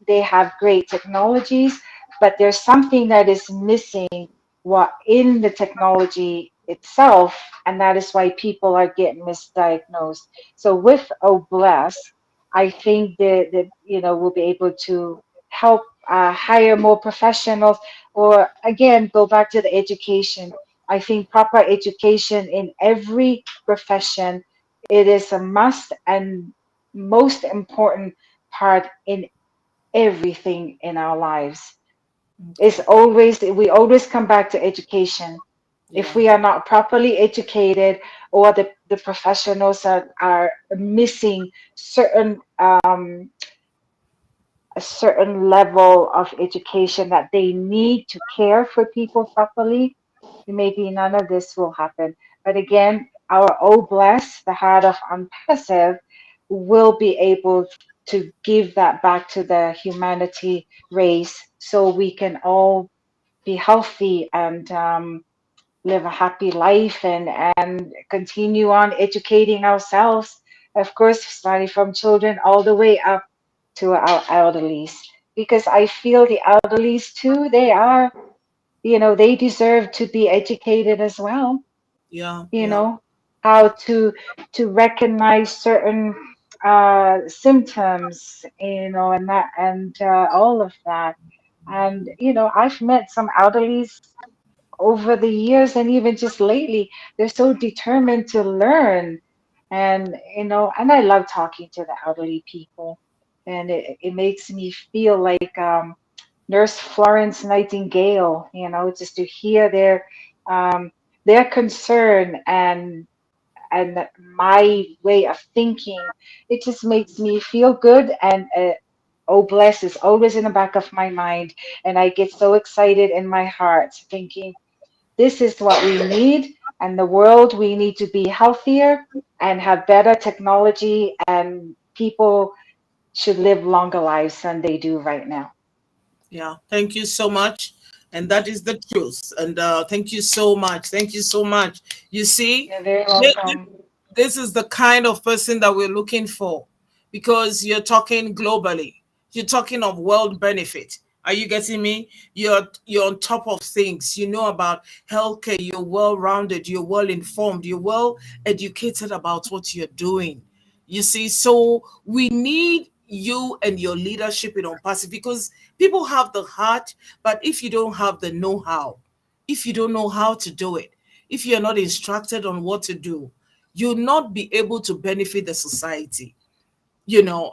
they have great technologies, but there's something that is missing what in the technology itself, and that is why people are getting misdiagnosed. So with OBLESS, I think that we'll be able to help hire more professionals, or again go back to the education. I think proper education in every profession, it is a must and most important part in everything in our lives. It's always, we always come back to education. If we are not properly educated, or the professionals are missing certain a certain level of education that they need to care for people properly, maybe none of this will happen. But again, our Oh Bless, the Heart of Unpassive, will be able to give that back to the humanity race, so we can all be healthy and live a happy life, and continue on educating ourselves. Of course, starting from children all the way up to our elderlies, because I feel the elderlies too, they are, they deserve to be educated as well. Yeah, you yeah. know how to recognize certain symptoms, and that, and all of that. And, I've met some elderlies over the years and even just lately. They're so determined to learn. And, and I love talking to the elderly people. And it makes me feel like Nurse Florence Nightingale, just to hear their concern and my way of thinking. It just makes me feel good. And oh, bless is always in the back of my mind. And I get so excited in my heart thinking, this is what we need. And the world, we need to be healthier and have better technology. And people should live longer lives than they do right now. Yeah, thank you so much. And that is the truth. And thank you so much. Thank you so much. You see, You're very thi- welcome. this is the kind of person that we're looking for, because you're talking globally. You're talking of world benefit. Are you getting me? You're on top of things. You know about healthcare. You're well rounded. You're well informed. You're well educated about what you're doing. You see, so we need you and your leadership in Passive, because people have the heart, but if you don't have the know-how, if you don't know how to do it, if you're not instructed on what to do, you'll not be able to benefit the society.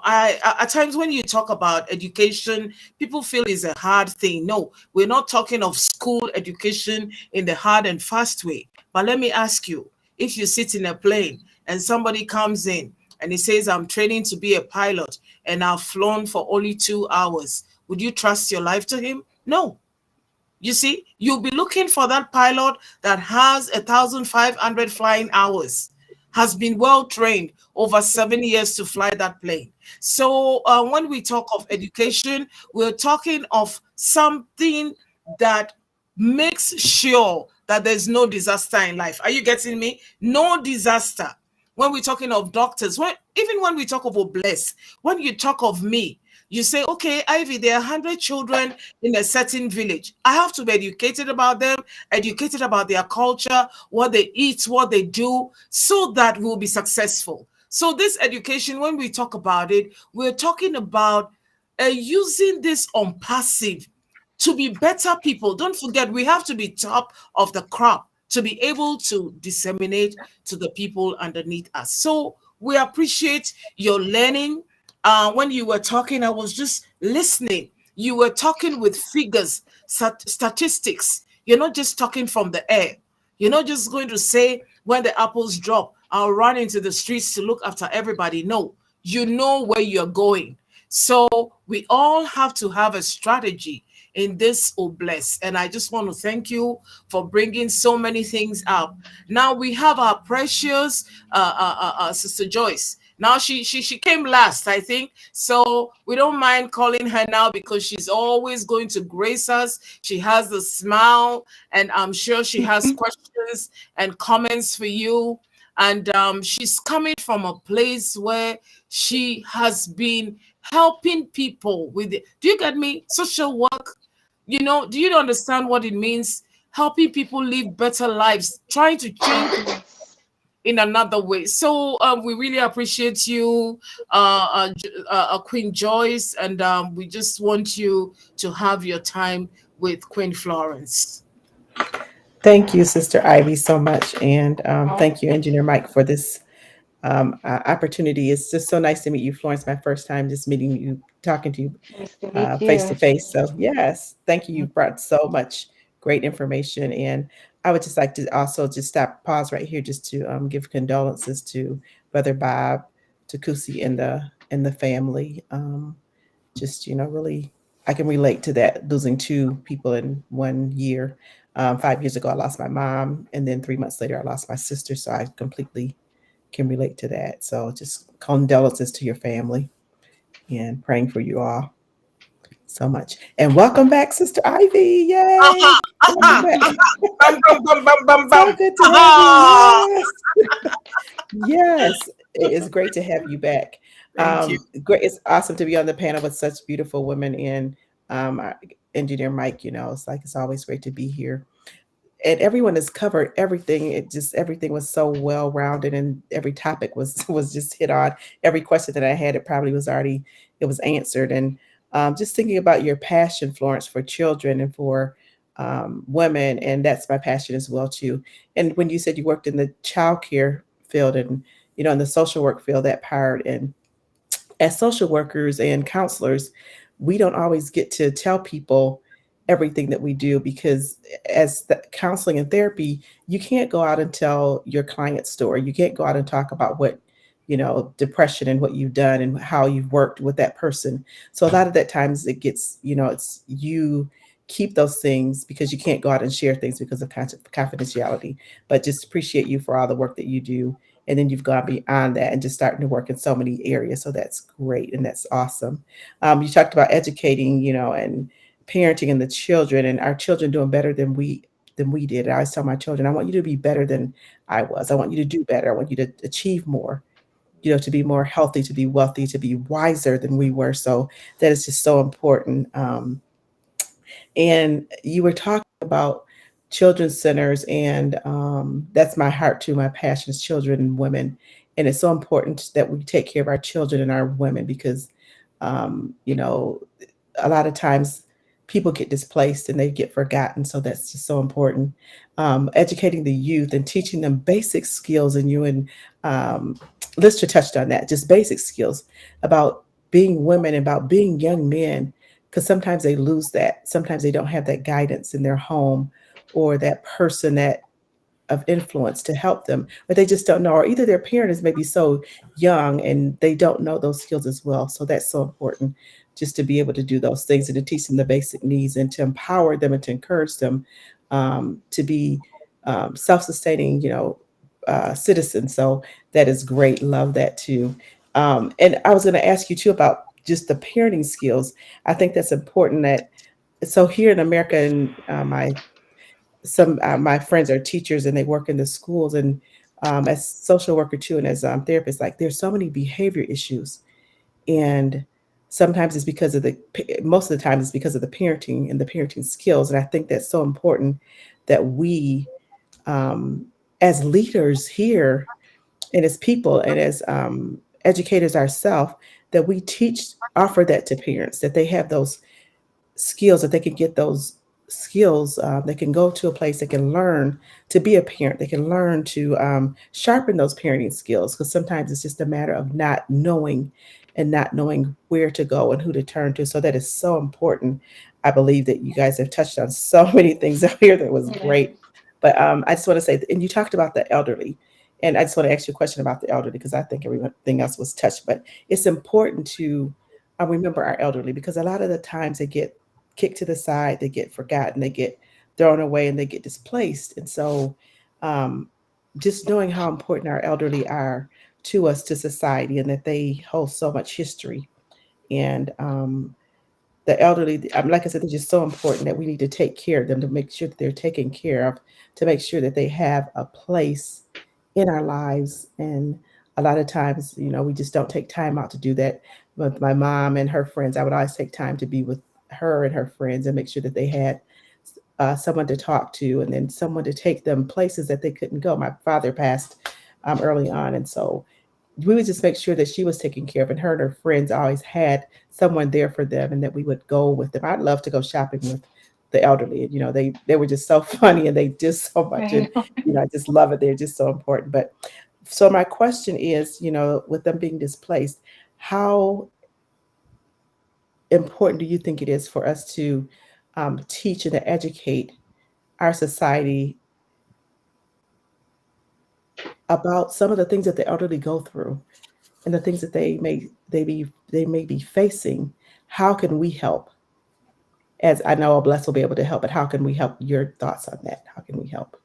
At times when you talk about education, people feel it's a hard thing. No, we're not talking of school education in the hard and fast way. But let me ask you, if you sit in a plane and somebody comes in and he says, I'm training to be a pilot and I've flown for only 2 hours, would you trust your life to him? No. You see, you'll be looking for that pilot that has 1,500 flying hours, has been well trained over 7 years to fly that plane. So when we talk of education, we're talking of something that makes sure that there's no disaster in life. Are you getting me? No disaster. When we're talking of doctors, even when we talk of Obless, when you talk of me, you say, okay, Ivy, there are 100 children in a certain village. I have to be educated about them, educated about their culture, what they eat, what they do, so that we'll be successful. So this education, when we talk about it, we're talking about using this on passive to be better people. Don't forget, we have to be top of the crop to be able to disseminate to the people underneath us. So we appreciate your learning. When you were talking, I was just listening. You were talking with figures, statistics. You're not just talking from the air. You're not just going to say, when the apples drop, I'll run into the streets to look after everybody. No, you know where you're going. So we all have to have a strategy in this Obless. And I just want to thank you for bringing so many things up. Now we have our precious Sister Joyce. Now she came last, I think. So we don't mind calling her now, because she's always going to grace us. She has the smile, and I'm sure she has questions and comments for you. And she's coming from a place where she has been helping people with it. Do you get me? Social work. Do you understand what it means? Helping people live better lives, trying to change Yes. in another way. So we really appreciate you, Queen Joyce, and we just want you to have your time with Queen Florence. Thank you, Sister Ivy, so much. And Oh, thank you, Engineer Mike, for this opportunity. It's just so nice to meet you, Florence. My first time just meeting you, talking to you nice to meet face to you. face. So, yes, thank you. You brought so much great information. And I would just like to also just pause right here, just to give condolences to Brother Bob, to Kusi and the family. Just, really, I can relate to that, losing two people in 1 year. 5 years ago, I lost my mom, and then 3 months later, I lost my sister. So I completely can relate to that. So just condolences to your family, and praying for you all so much. And welcome back, Sister Ivy. Yay! Aha, Welcome aha, back. aha. Bam, bam, bam, bam, bam, So bam. good to have Aha. you. Yes. Yes. It is great to have you back. Thank you. Great. It's awesome to be on the panel with such beautiful women, and Engineer Mike. It's always great to be here. And everyone has covered everything. Everything was so well rounded, and every topic was was just hit on. Every question that I had, it was answered. And just thinking about your passion, Florence, for children and for women, and that's my passion as well too. And when you said you worked in the childcare field and in the social work field, that part, and as social workers and counselors, we don't always get to tell people everything that we do because as the counseling and therapy, you can't go out and tell your client's story. You can't go out and talk about what, depression and what you've done and how you've worked with that person. So a lot of that times it gets, it's you keep those things because you can't go out and share things because of confidentiality. But just appreciate you for all the work that you do, and then you've gone beyond that and just starting to work in so many areas. So that's great and that's awesome. You talked about educating, and parenting and the children, and our children doing better than we did. I always tell my children, I want you to be better than I was. I want you to do better. I want you to achieve more, to be more healthy, to be wealthy, to be wiser than we were. So that is just so important. And you were talking about children's centers, and that's my heart too. My passion is children and women, and it's so important that we take care of our children and our women because, a lot of times people get displaced and they get forgotten. So that's just so important. Educating the youth and teaching them basic skills, and you and Lister touched on that, just basic skills about being women, about being young men, because sometimes they lose that. Sometimes they don't have that guidance in their home or that person that of influence to help them, but they just don't know, or either their parent is maybe so young and they don't know those skills as well. So that's so important, just to be able to do those things and to teach them the basic needs and to empower them and to encourage them to be self-sustaining, citizens. So that is great. Love that too. And I was going to ask you too about just the parenting skills. I think that's important. So here in America, and my friends are teachers and they work in the schools, and as social worker too, and as therapists, like there's so many behavior issues, and sometimes it's because of most of the time it's because of the parenting and the parenting skills. And I think that's so important that we, as leaders here and as people and as educators ourselves, that we offer that to parents, that they have those skills, that they can get those skills. They can go to a place, they can learn to be a parent, they can learn to sharpen those parenting skills, because sometimes it's just a matter of not knowing where to go and who to turn to. So that is so important. I believe that you guys have touched on so many things out here that was great. But I just want to say, and you talked about the elderly, and I just want to ask you a question about the elderly, because I think everything else was touched. But it's important to remember our elderly, because a lot of the times they get kicked to the side, they get forgotten, they get thrown away, and they get displaced. And so just knowing how important our elderly are to us, to society, and that they hold so much history. And the elderly, like I said, they're just so important that we need to take care of them, to make sure that they're taken care of, to make sure that they have a place in our lives. And a lot of times, we just don't take time out to do that. With my mom and her friends, I would always take time to be with her and her friends and make sure that they had someone to talk to, and then someone to take them places that they couldn't go. My father passed early on, and so we would just make sure that she was taken care of, and her friends always had someone there for them, and that we would go with them. I'd love to go shopping with the elderly, and they were just so funny, and they did so much, and I just love it. They're just so important. But so my question is, with them being displaced, how important do you think it is for us to teach and to educate our society about some of the things that the elderly go through and the things that they may be facing? How can we help? As I know Bless will be able to help, but how can we help? Your thoughts on that? How can we help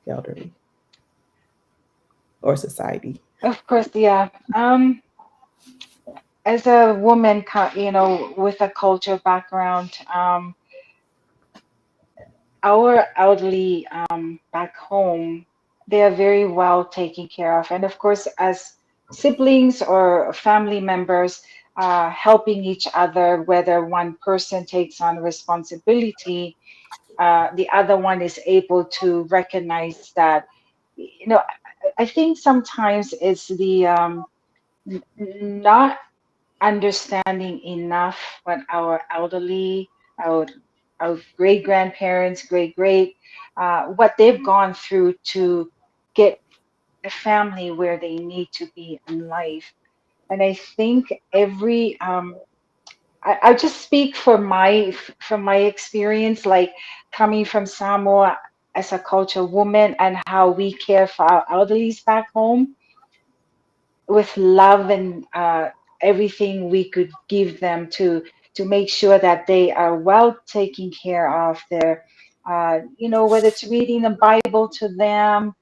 the elderly or society? Of course, yeah. As a woman, with a culture background, our elderly back home, they are very well taken care of. And of course, as siblings or family members, helping each other, whether one person takes on responsibility, the other one is able to recognize that, I think sometimes it's the not understanding enough what our elderly, our our great grandparents, great what they've gone through to get the family where they need to be in life. And I think every I just speak for my from my experience, like coming from Samoa as a cultural woman and how we care for our elderlies back home with love and everything we could give them to make sure that they are well taken care of. Their, whether it's reading the Bible to them,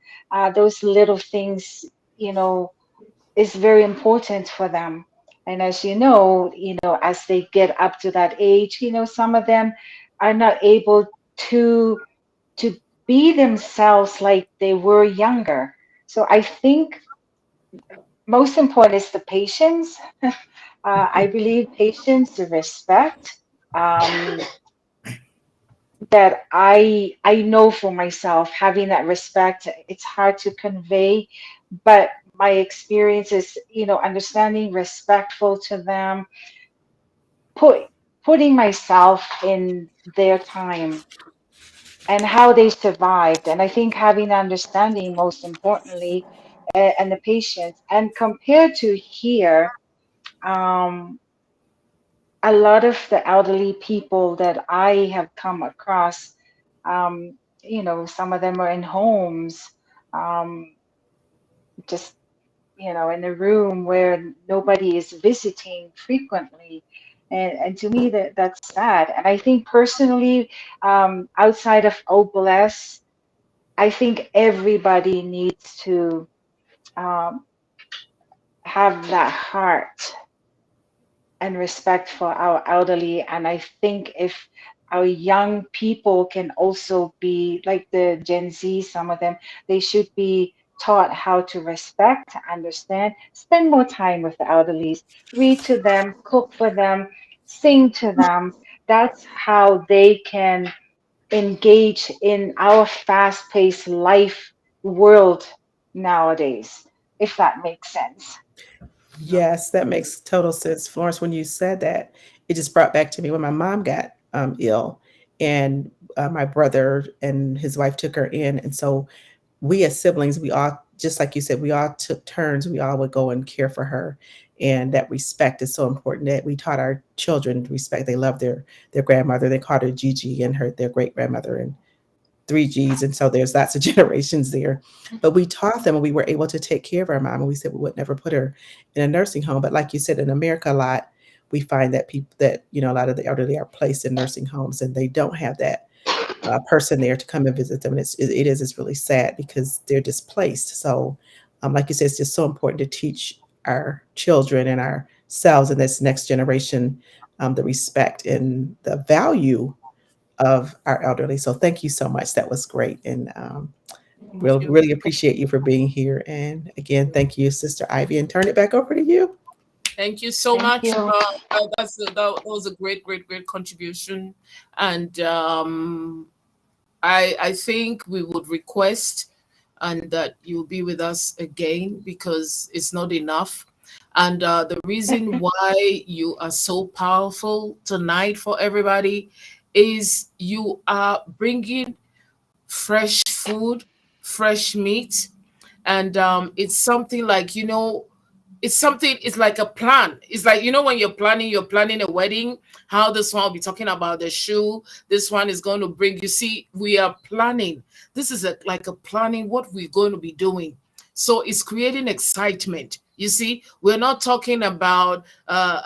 those little things, is very important for them. And as as they get up to that age, some of them are not able to to be themselves like they were younger. So I think most important is the patience. I believe patience, the respect, um, that I know for myself, having that respect, it's hard to convey, but my experience is, understanding, respectful to them, put putting myself in their time and how they survived. And I think having understanding, most importantly, and the patience. And compared to here, um, a lot of the elderly people that I have come across, some of them are in homes, um, just, in a room where nobody is visiting frequently. And to me, that's sad. And I think personally, outside of OBLES, I think everybody needs to um, have that heart and respect for our elderly. And I think if our young people can also be like the Gen Z, some of them, they should be taught how to respect, understand, spend more time with the elderlies, read to them, cook for them, sing to them. That's how they can engage in our fast-paced life world nowadays, if that makes sense. Yes, that makes total sense. Florence, when you said that, it just brought back to me when my mom got ill, and my brother and his wife took her in. And so we as siblings, we all, just like you said, we all took turns. We all would go and care for her. And that respect is so important, that we taught our children respect. They love their grandmother. They called her Gigi, and their great grandmother, and three G's. And so there's lots of generations there. But we taught them, and we were able to take care of our mom. And we said we would never put her in a nursing home. But like you said, in America, a lot, we find that people that, a lot of the elderly are placed in nursing homes, and they don't have that person there to come and visit them. And it's really sad because they're displaced. So like you said, it's just so important to teach our children and ourselves and this next generation the respect and the value of our elderly. So thank you so much. That was great. And we'll really appreciate you for being here. And again, thank you, Sister Ivy, and turn it back over to you. Thank you so Thank much. you. That was a great contribution. And I think we would request and that you'll be with us again, because it's not enough. And the reason why you are so powerful tonight for everybody is you are bringing fresh food, fresh meat, and it's something like, it's like a plan. It's like, when you're planning a wedding, how this one will be talking about the shoe, this one is going to bring, you see, we are planning. This is like a planning what we're going to be doing. So it's creating excitement. You see, we're not talking about the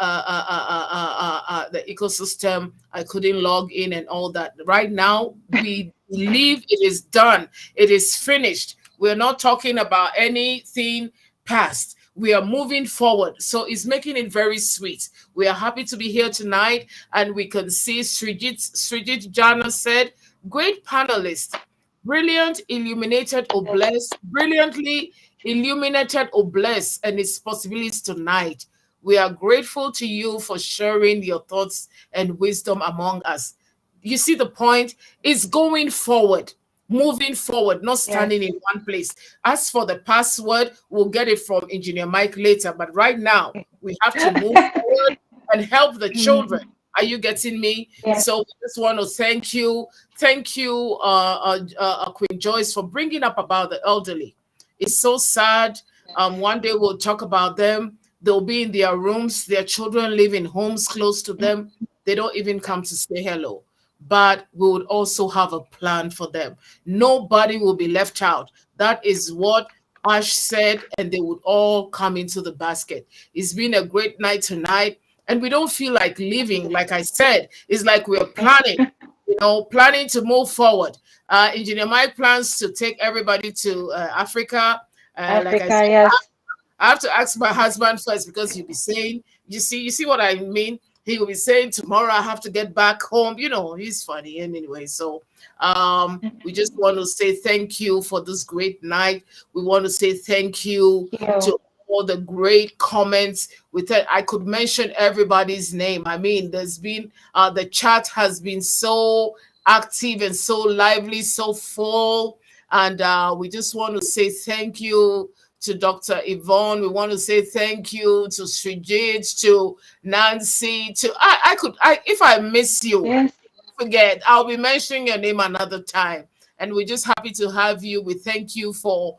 ecosystem. I couldn't log in and all that. Right now, we believe it is done. It is finished. We're not talking about anything past. We are moving forward. So it's making it very sweet. We are happy to be here tonight. And we can see Srijit Jana said, great panelist, brilliant, illuminated, or blessed, brilliantly illuminated or blessed, and its possibilities tonight. We are grateful to you for sharing your thoughts and wisdom among us. You see the point? It's going forward, moving forward, not standing in one place. As for the password, we'll get it from Engineer Mike later. But right now, we have to move forward. word and help the children. Are you getting me? Yes. So we just want to thank you, Queen Joyce, for bringing up about the elderly. It's so sad. One day we'll talk about them. They'll be in their rooms. Their children live in homes close to them. They don't even come to say hello. But we would also have a plan for them. Nobody will be left out. That is what Ash said, and they would all come into the basket. It's been a great night tonight, and we don't feel like leaving. Like I said, it's like we're planning, planning to move forward. Engineer Mike plans to take everybody to Africa. Like I said, yes. I have to ask my husband first, because he'll be saying, you see what I mean? He will be saying tomorrow I have to get back home. He's funny anyway. So we just want to say thank you for this great night. We want to say thank you to all the great comments. I could mention everybody's name. I mean, there's been the chat has been so active and so lively, so full. And we just want to say thank you to Dr. Yvonne. We want to say thank you to Srijit, to Nancy, to if I miss you, Yes. forget. I'll be mentioning your name another time. And we're just happy to have you. We thank you for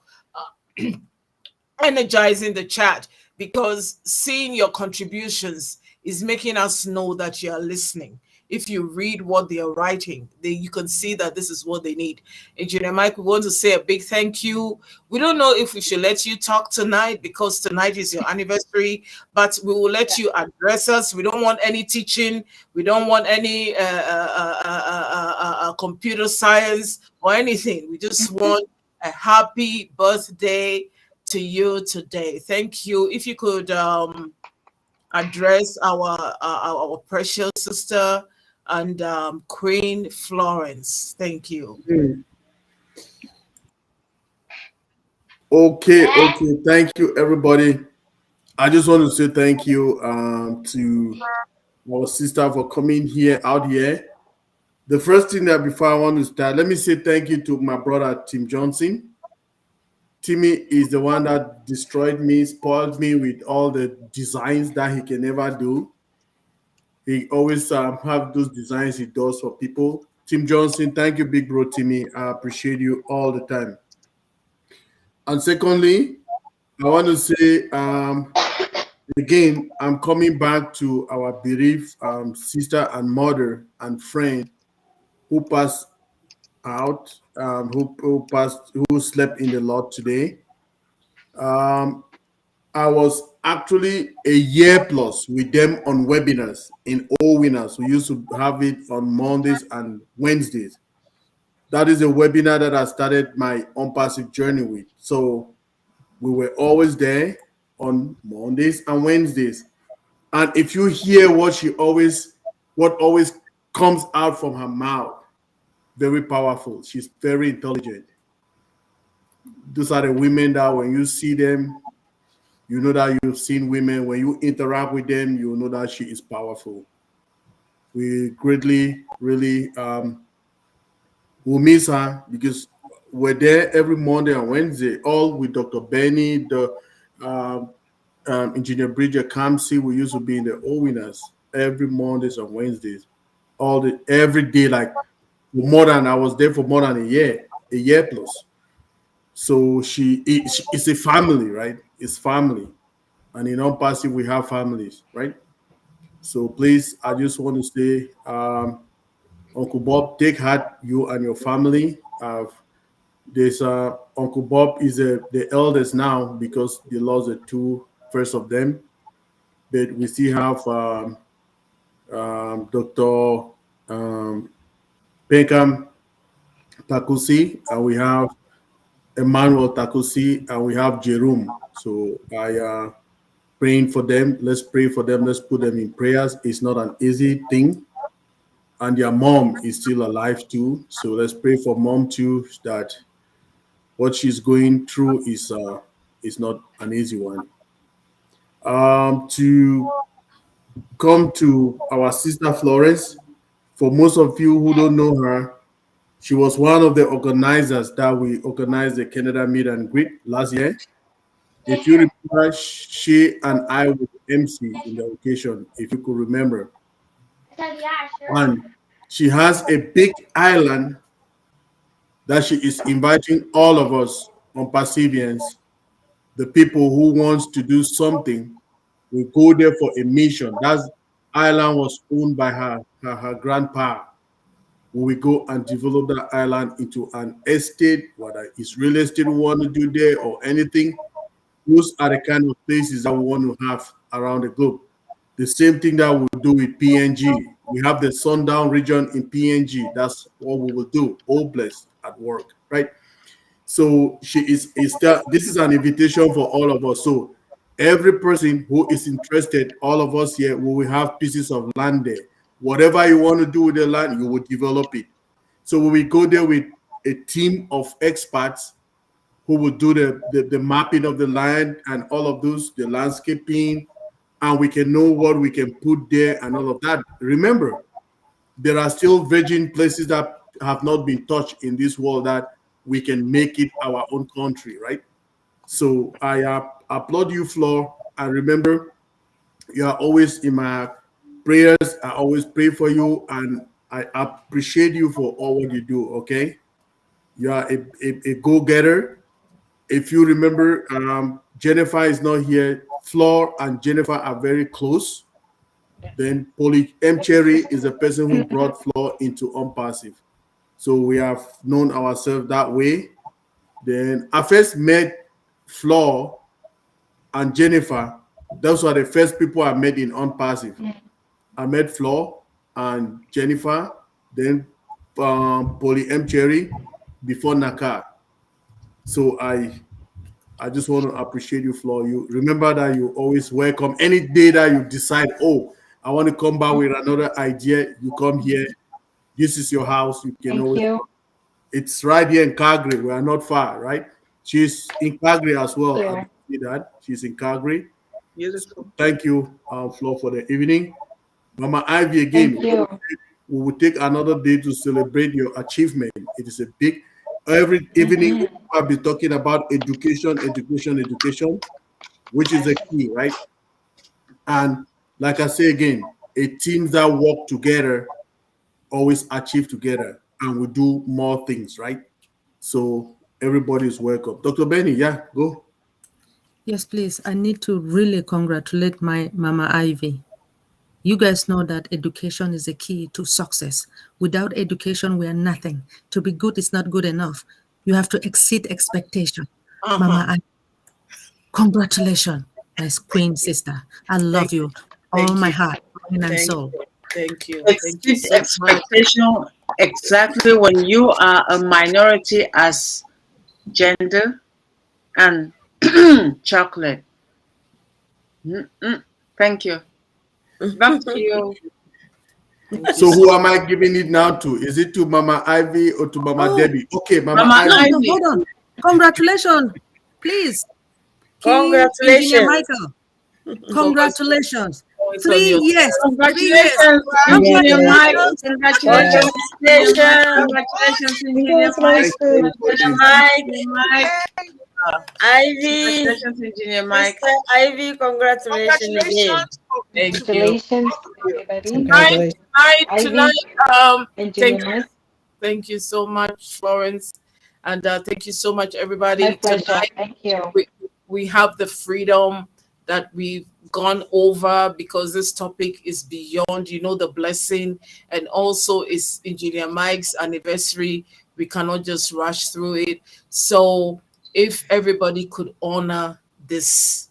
energizing the chat, because seeing your contributions is making us know that you are listening. If you read what they are writing, you can see that this is what they need. Engineer Mike, we want to say a big thank you. We don't know if we should let you talk tonight, because tonight is your anniversary, but we will let you address us. We don't want any teaching. We don't want any computer science or anything. We just want a happy birthday to you today. Thank you. If you could address our precious sister and Queen Florence. Thank you. Okay. Thank you, everybody. I just want to say thank you to our sister for coming out here. The first thing that before I want to start, let me say thank you to my brother, Tim Johnson. Timmy is the one that destroyed me, spoiled me with all the designs that he can never do. He always have those designs he does for people. Tim Johnson, thank you, big bro Timmy. I appreciate you all the time. And secondly, I want to say again, I'm coming back to our bereaved sister and mother and friend who passed out, who slept in the Lord today. I was actually a year plus with them on webinars in All Winners. We used to have it on Mondays and Wednesdays. That is a webinar that I started my unpassive journey with. So we were always there on Mondays and Wednesdays. And if you hear what always comes out from her mouth, very powerful. She's very intelligent. Those are the women that when you see them, you know that you've seen women. When you interact with them, you know that she is powerful. We greatly, really will miss her, because we're there every Monday and Wednesday, all with Dr. Benny, the Engineer Bridget Kamsi. We used to be in the All Winners every Mondays and Wednesdays, every day, like I was there for more than a year plus. So it's a family, right? It's family. And in Unpassive, we have families, right? So please, I just want to say, Uncle Bob, take heart, you and your family. There's Uncle Bob is the eldest now, because they lost the two first of them. But we still have Dr. Pekam Takusi, and we have Emmanuel Takusi, and we have Jerome. So I praying for them. Let's pray for them. Let's put them in prayers. It's not an easy thing. And their mom is still alive too. So let's pray for mom too, that what she's going through is not an easy one. To come to our sister Florence, for most of you who don't know her, she was one of the organizers that we organized the Canada Meet and Greet last year. If you remember, she and I were MC in the occasion, if you could remember. And she has a big island that she is inviting all of us on Pacifians, the people who wants to do something, we go there for a mission. That island was owned by her grandpa. We go and develop that island into an estate, whether it's real estate we want to do there or anything. Those are the kind of places that we want to have around the globe. The same thing that we'll do with PNG. We have the sundown region in PNG. That's what we will do. All blessed at work, right? So this is an invitation for all of us. So every person who is interested, all of us here, we will have pieces of land there. Whatever you want to do with the land, you will develop it. So we will go there with a team of experts who will do the mapping of the land and all of those, the landscaping, and we can know what we can put there and all of that. Remember, there are still virgin places that have not been touched in this world that we can make it our own country, right? So I applaud you, Flo. And remember, you are always in my prayers. I always pray for you, and I appreciate you for all what you do, okay? You are a go-getter. If you remember, Jennifer is not here. Flo and Jennifer are very close. Then Polly M. Cherry is the person who brought Flo into Unpassive. So we have known ourselves that way. Then I first met Flo and Jennifer. Those were the first people I met in Unpassive. I met Flo and Jennifer, then Polly M. Cherry before Naka. So I just want to appreciate you, Flo. You remember that you always welcome any day that you decide, oh, I want to come back with another idea. You come here. This is your house. You can always. you. It's right here in Calgary. We are not far, right? She's in Calgary as well. Yeah. I see that she's in Calgary. Beautiful. Thank you, Flo, for the evening. Mama Ivy again. Thank you. We will take another day to celebrate your achievement. It is a big. Every evening I'll be talking about education, which is the key, right? And like I say again, a team that work together always achieve together, and we do more things, right? So everybody is welcome. Dr. Benny, yeah, go. Yes, please. I need to really congratulate my Mama Ivy. You guys know that education is the key to success. Without education, we are nothing. To be good is not good enough. You have to exceed expectation. Mama Ivy, congratulations, my queen sister. I love you all my heart, mind and soul. Thank you. Thank you Exceed so much. expectation exactly when you are a minority as gender and chocolate. Thank you. Back to you. So who am I giving it now to? Is it to Mama Ivy or to Mama Debbie? Okay, Mama Mama Ivy. Ivy. Hold on. Congratulations, please. Congratulations. Engineer Michael. Congratulations. 3 years. Congratulations, Engineer Mike. Congratulations. Congratulations, Engineer Mike. Congratulations, Mike. Mike. Ivy. Congratulations, Engineer Mike. Mr. Ivy, congratulations again. Thank you. Congratulations, everybody. Congratulations. Tonight, Engineer thank you. Mike. Thank you so much, Florence. And thank you so much, everybody. My pleasure. Tonight, Thank you. we have the freedom that we've gone over because this topic is beyond, the blessing, and also it's Engineer Mike's anniversary. We cannot just rush through it. So if everybody could honor this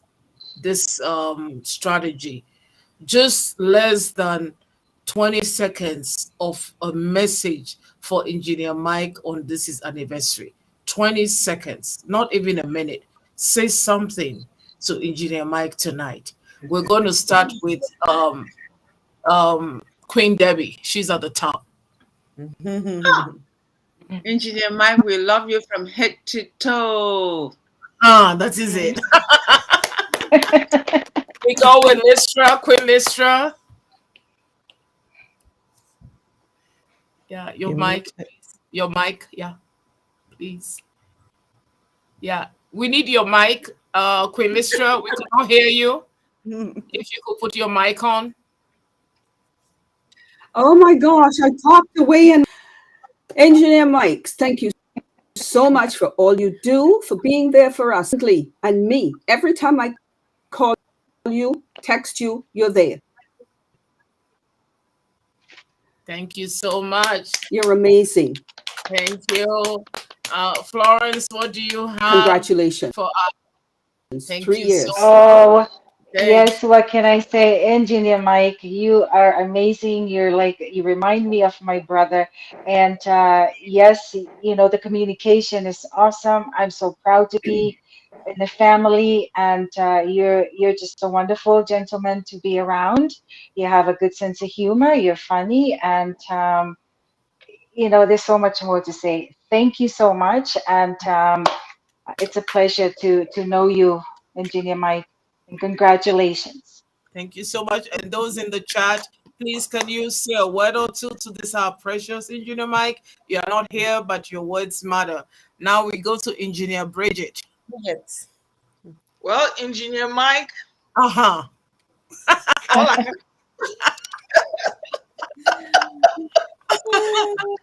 strategy, just less than 20 seconds of a message for Engineer Mike on this is anniversary. 20 seconds, not even a minute. Say something to Engineer Mike tonight. We're going to start with Queen Debbie. She's at the top. Engineer Mike, we love you from head to toe. That is it. We go with Lystra, Queen Lystra. Yeah, your mic. Your mic, yeah, please. Yeah, we need your mic. Queen Listra, we could not hear you. If you could put your mic on. Oh my gosh, I talked away. And Engineer Mike, thank you so much for all you do, for being there for us and me. Every time I call you, text you, you're there. Thank you so much. You're amazing. Thank you. Florence, what do you have? Congratulations. For us? Thank 3 you years. so Oh, Thank yes, what can I say? Engineer Mike, you are amazing. You're like, you remind me of my brother. And yes, you know, the communication is awesome. I'm so proud to be in the family, and you're just a wonderful gentleman to be around. You have a good sense of humor, you're funny, and you know, there's so much more to say. Thank you so much, and it's a pleasure to know you, Engineer Mike, and congratulations. Thank you so much. And those in the chat, please can you say a word or two to this our precious Engineer Mike? You are not here, but your words matter. Now we go to Engineer Bridget. Yes. Well, Engineer Mike. Uh-huh.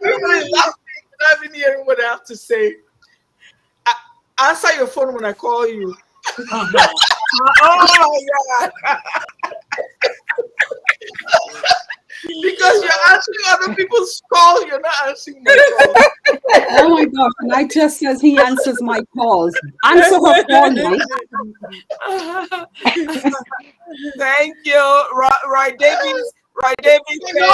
Everybody's laughing, and I've been hearing what I have to say. Answer your phone when I call you. Uh-huh. Oh my God. Because you're answering other people's calls, you're not answering my calls. Oh my gosh, and I just says he answers my calls. Answer her call, Mike. Thank you. Right, David. Right, David. You know,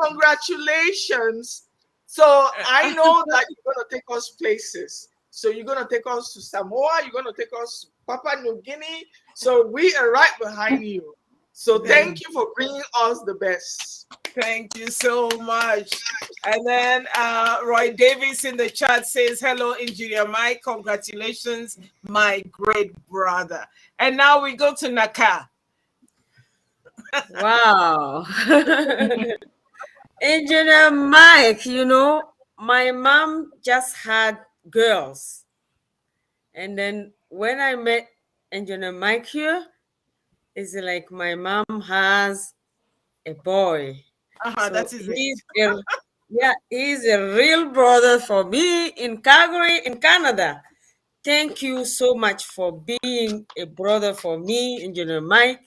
congratulations. So I know that you're going to take us places. So you're going to take us to Samoa. You're going to take us to Papua New Guinea. So we are right behind you. So thank you for bringing us the best. Thank you so much. And then Roy Davis in the chat says, hello, Engineer Mike. Congratulations, my great brother. And now we go to Naka. Wow. Engineer Mike, you know, my mom just had girls. And then when I met Engineer Mike here, it's like my mom has a boy. So That is he's he's a real brother for me in Calgary, in Canada. Thank you so much for being a brother for me, Engineer Mike,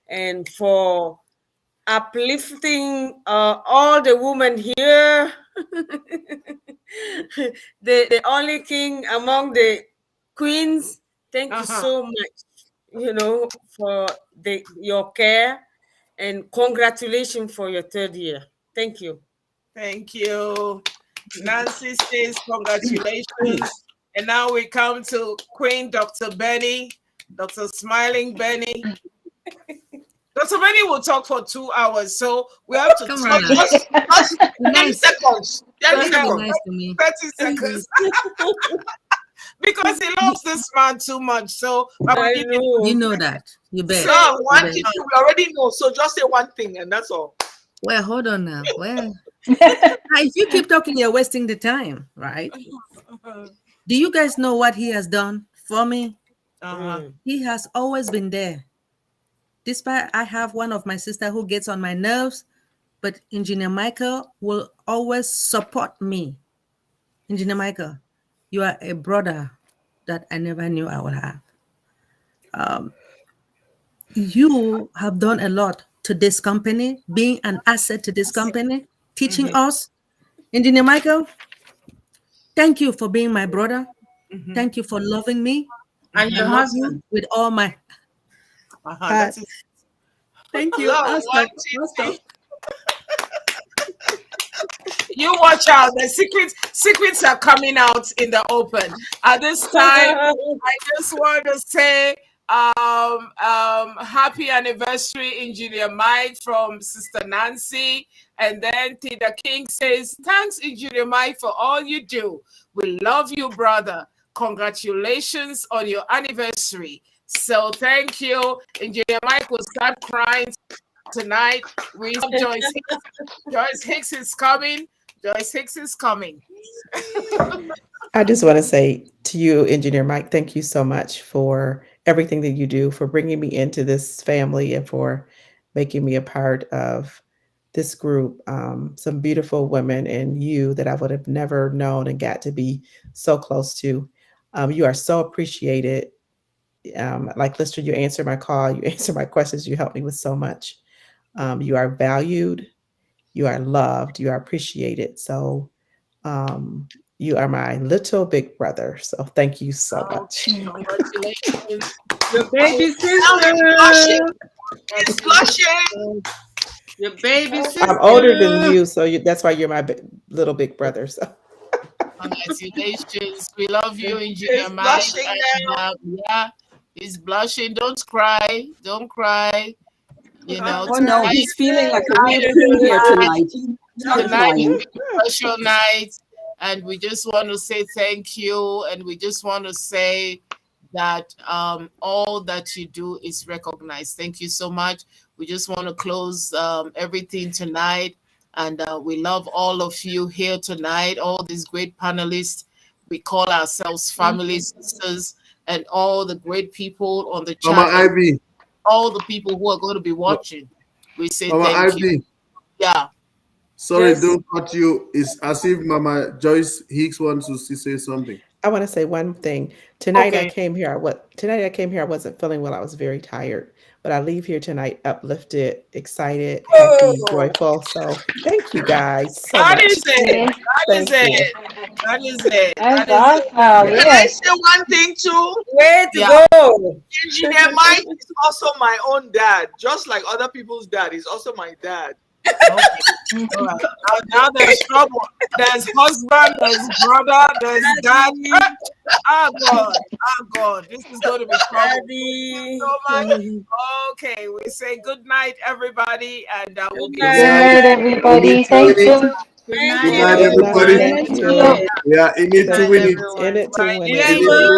and for uplifting all the women here. the only king among the queens. Thank you so much, you know, for your care, and congratulations for your 3rd year. Thank you. Thank you. Nancy says congratulations. And now we come to Queen Dr. Benny, Dr. Smiling Benny. Dr. Benny will talk for 2 hours, so we have to talk just 30 seconds. 30 seconds. Nice to me. 30 seconds. Because he loves this man too much. So you know that. You bet. So one thing we already know. So just say one thing, and that's all. Well, hold on now. Well, if you keep talking, you're wasting the time, right? Do you guys know what he has done for me? He has always been there. Despite I have one of my sister who gets on my nerves, but Engineer Michael will always support me. Engineer Michael, you are a brother that I never knew I would have. You have done a lot to this company, being an asset to this company, teaching us. Engineer Michael, thank you for being my brother. Thank you for loving me. And your husband. With all my heart. Thank you. You watch out. The secrets are coming out in the open. At this time, I just want to say happy anniversary, Engineer Mike, from Sister Nancy. And then Tida King says, thanks, Engineer Mike, for all you do. We love you, brother. Congratulations on your anniversary. So thank you. Engineer Mike will start crying tonight. We have Joyce Hicks. Joyce Hicks is coming. Joyce Hicks is coming. I just want to say to you, Engineer Mike, thank you so much for everything that you do, for bringing me into this family, and for making me a part of this group. Some beautiful women, and you that I would have never known and got to be so close to. You are so appreciated. Like Lister, you answer my call, you answer my questions, you help me with so much. You are valued, you are loved, you are appreciated. So you are my little big brother. So thank you so much. Congratulations. Your baby Now he's blushing. sister. He's blushing. Your baby sister. I'm older than you, so that's why you're my little big brother. So Congratulations. We love you, Engineer He's Mike. blushing And, yeah, he's blushing. Don't cry. Don't cry. You know, Oh no, tonight, he's feeling like a real king here tonight. He's not tonight crying. is a special night, and we just want to say thank you, and we just want to say that all that you do is recognized. Thank you so much. We just want to close everything tonight, and we love all of you here tonight, all these great panelists. We call ourselves family sisters, and all the great people on the Mama chat, Ivy. all the people who are going to be watching. We say Mama thank you. Ivy. Yeah. Sorry, Yes. don't cut you. It's as if Mama Joyce Hicks wants to say something. I want to say one thing. Tonight I Okay. came here. I wasn't feeling well. I was very tired, but I leave here tonight uplifted, excited, happy, joyful. So thank you guys so That much. is it. That is Thank you. it. That is it. That's That is it. awesome. Can I Yes. say one thing too? Way to Yeah. go. Engineer Mike is also my own dad, just like other people's dad. He's also my dad. Okay. All right. Now there's trouble. There's husband, there's brother, there's dad. Oh God. Oh God. This is going to be trouble. Daddy. So much. Okay. We say good night, everybody, and we'll be Good Good night, everybody. Thank you. Good Thank night, Good you. night, everyone. everybody. Thank Thank you. you. Yeah, in it to night, win it. everyone. In it to Right. win In it. it to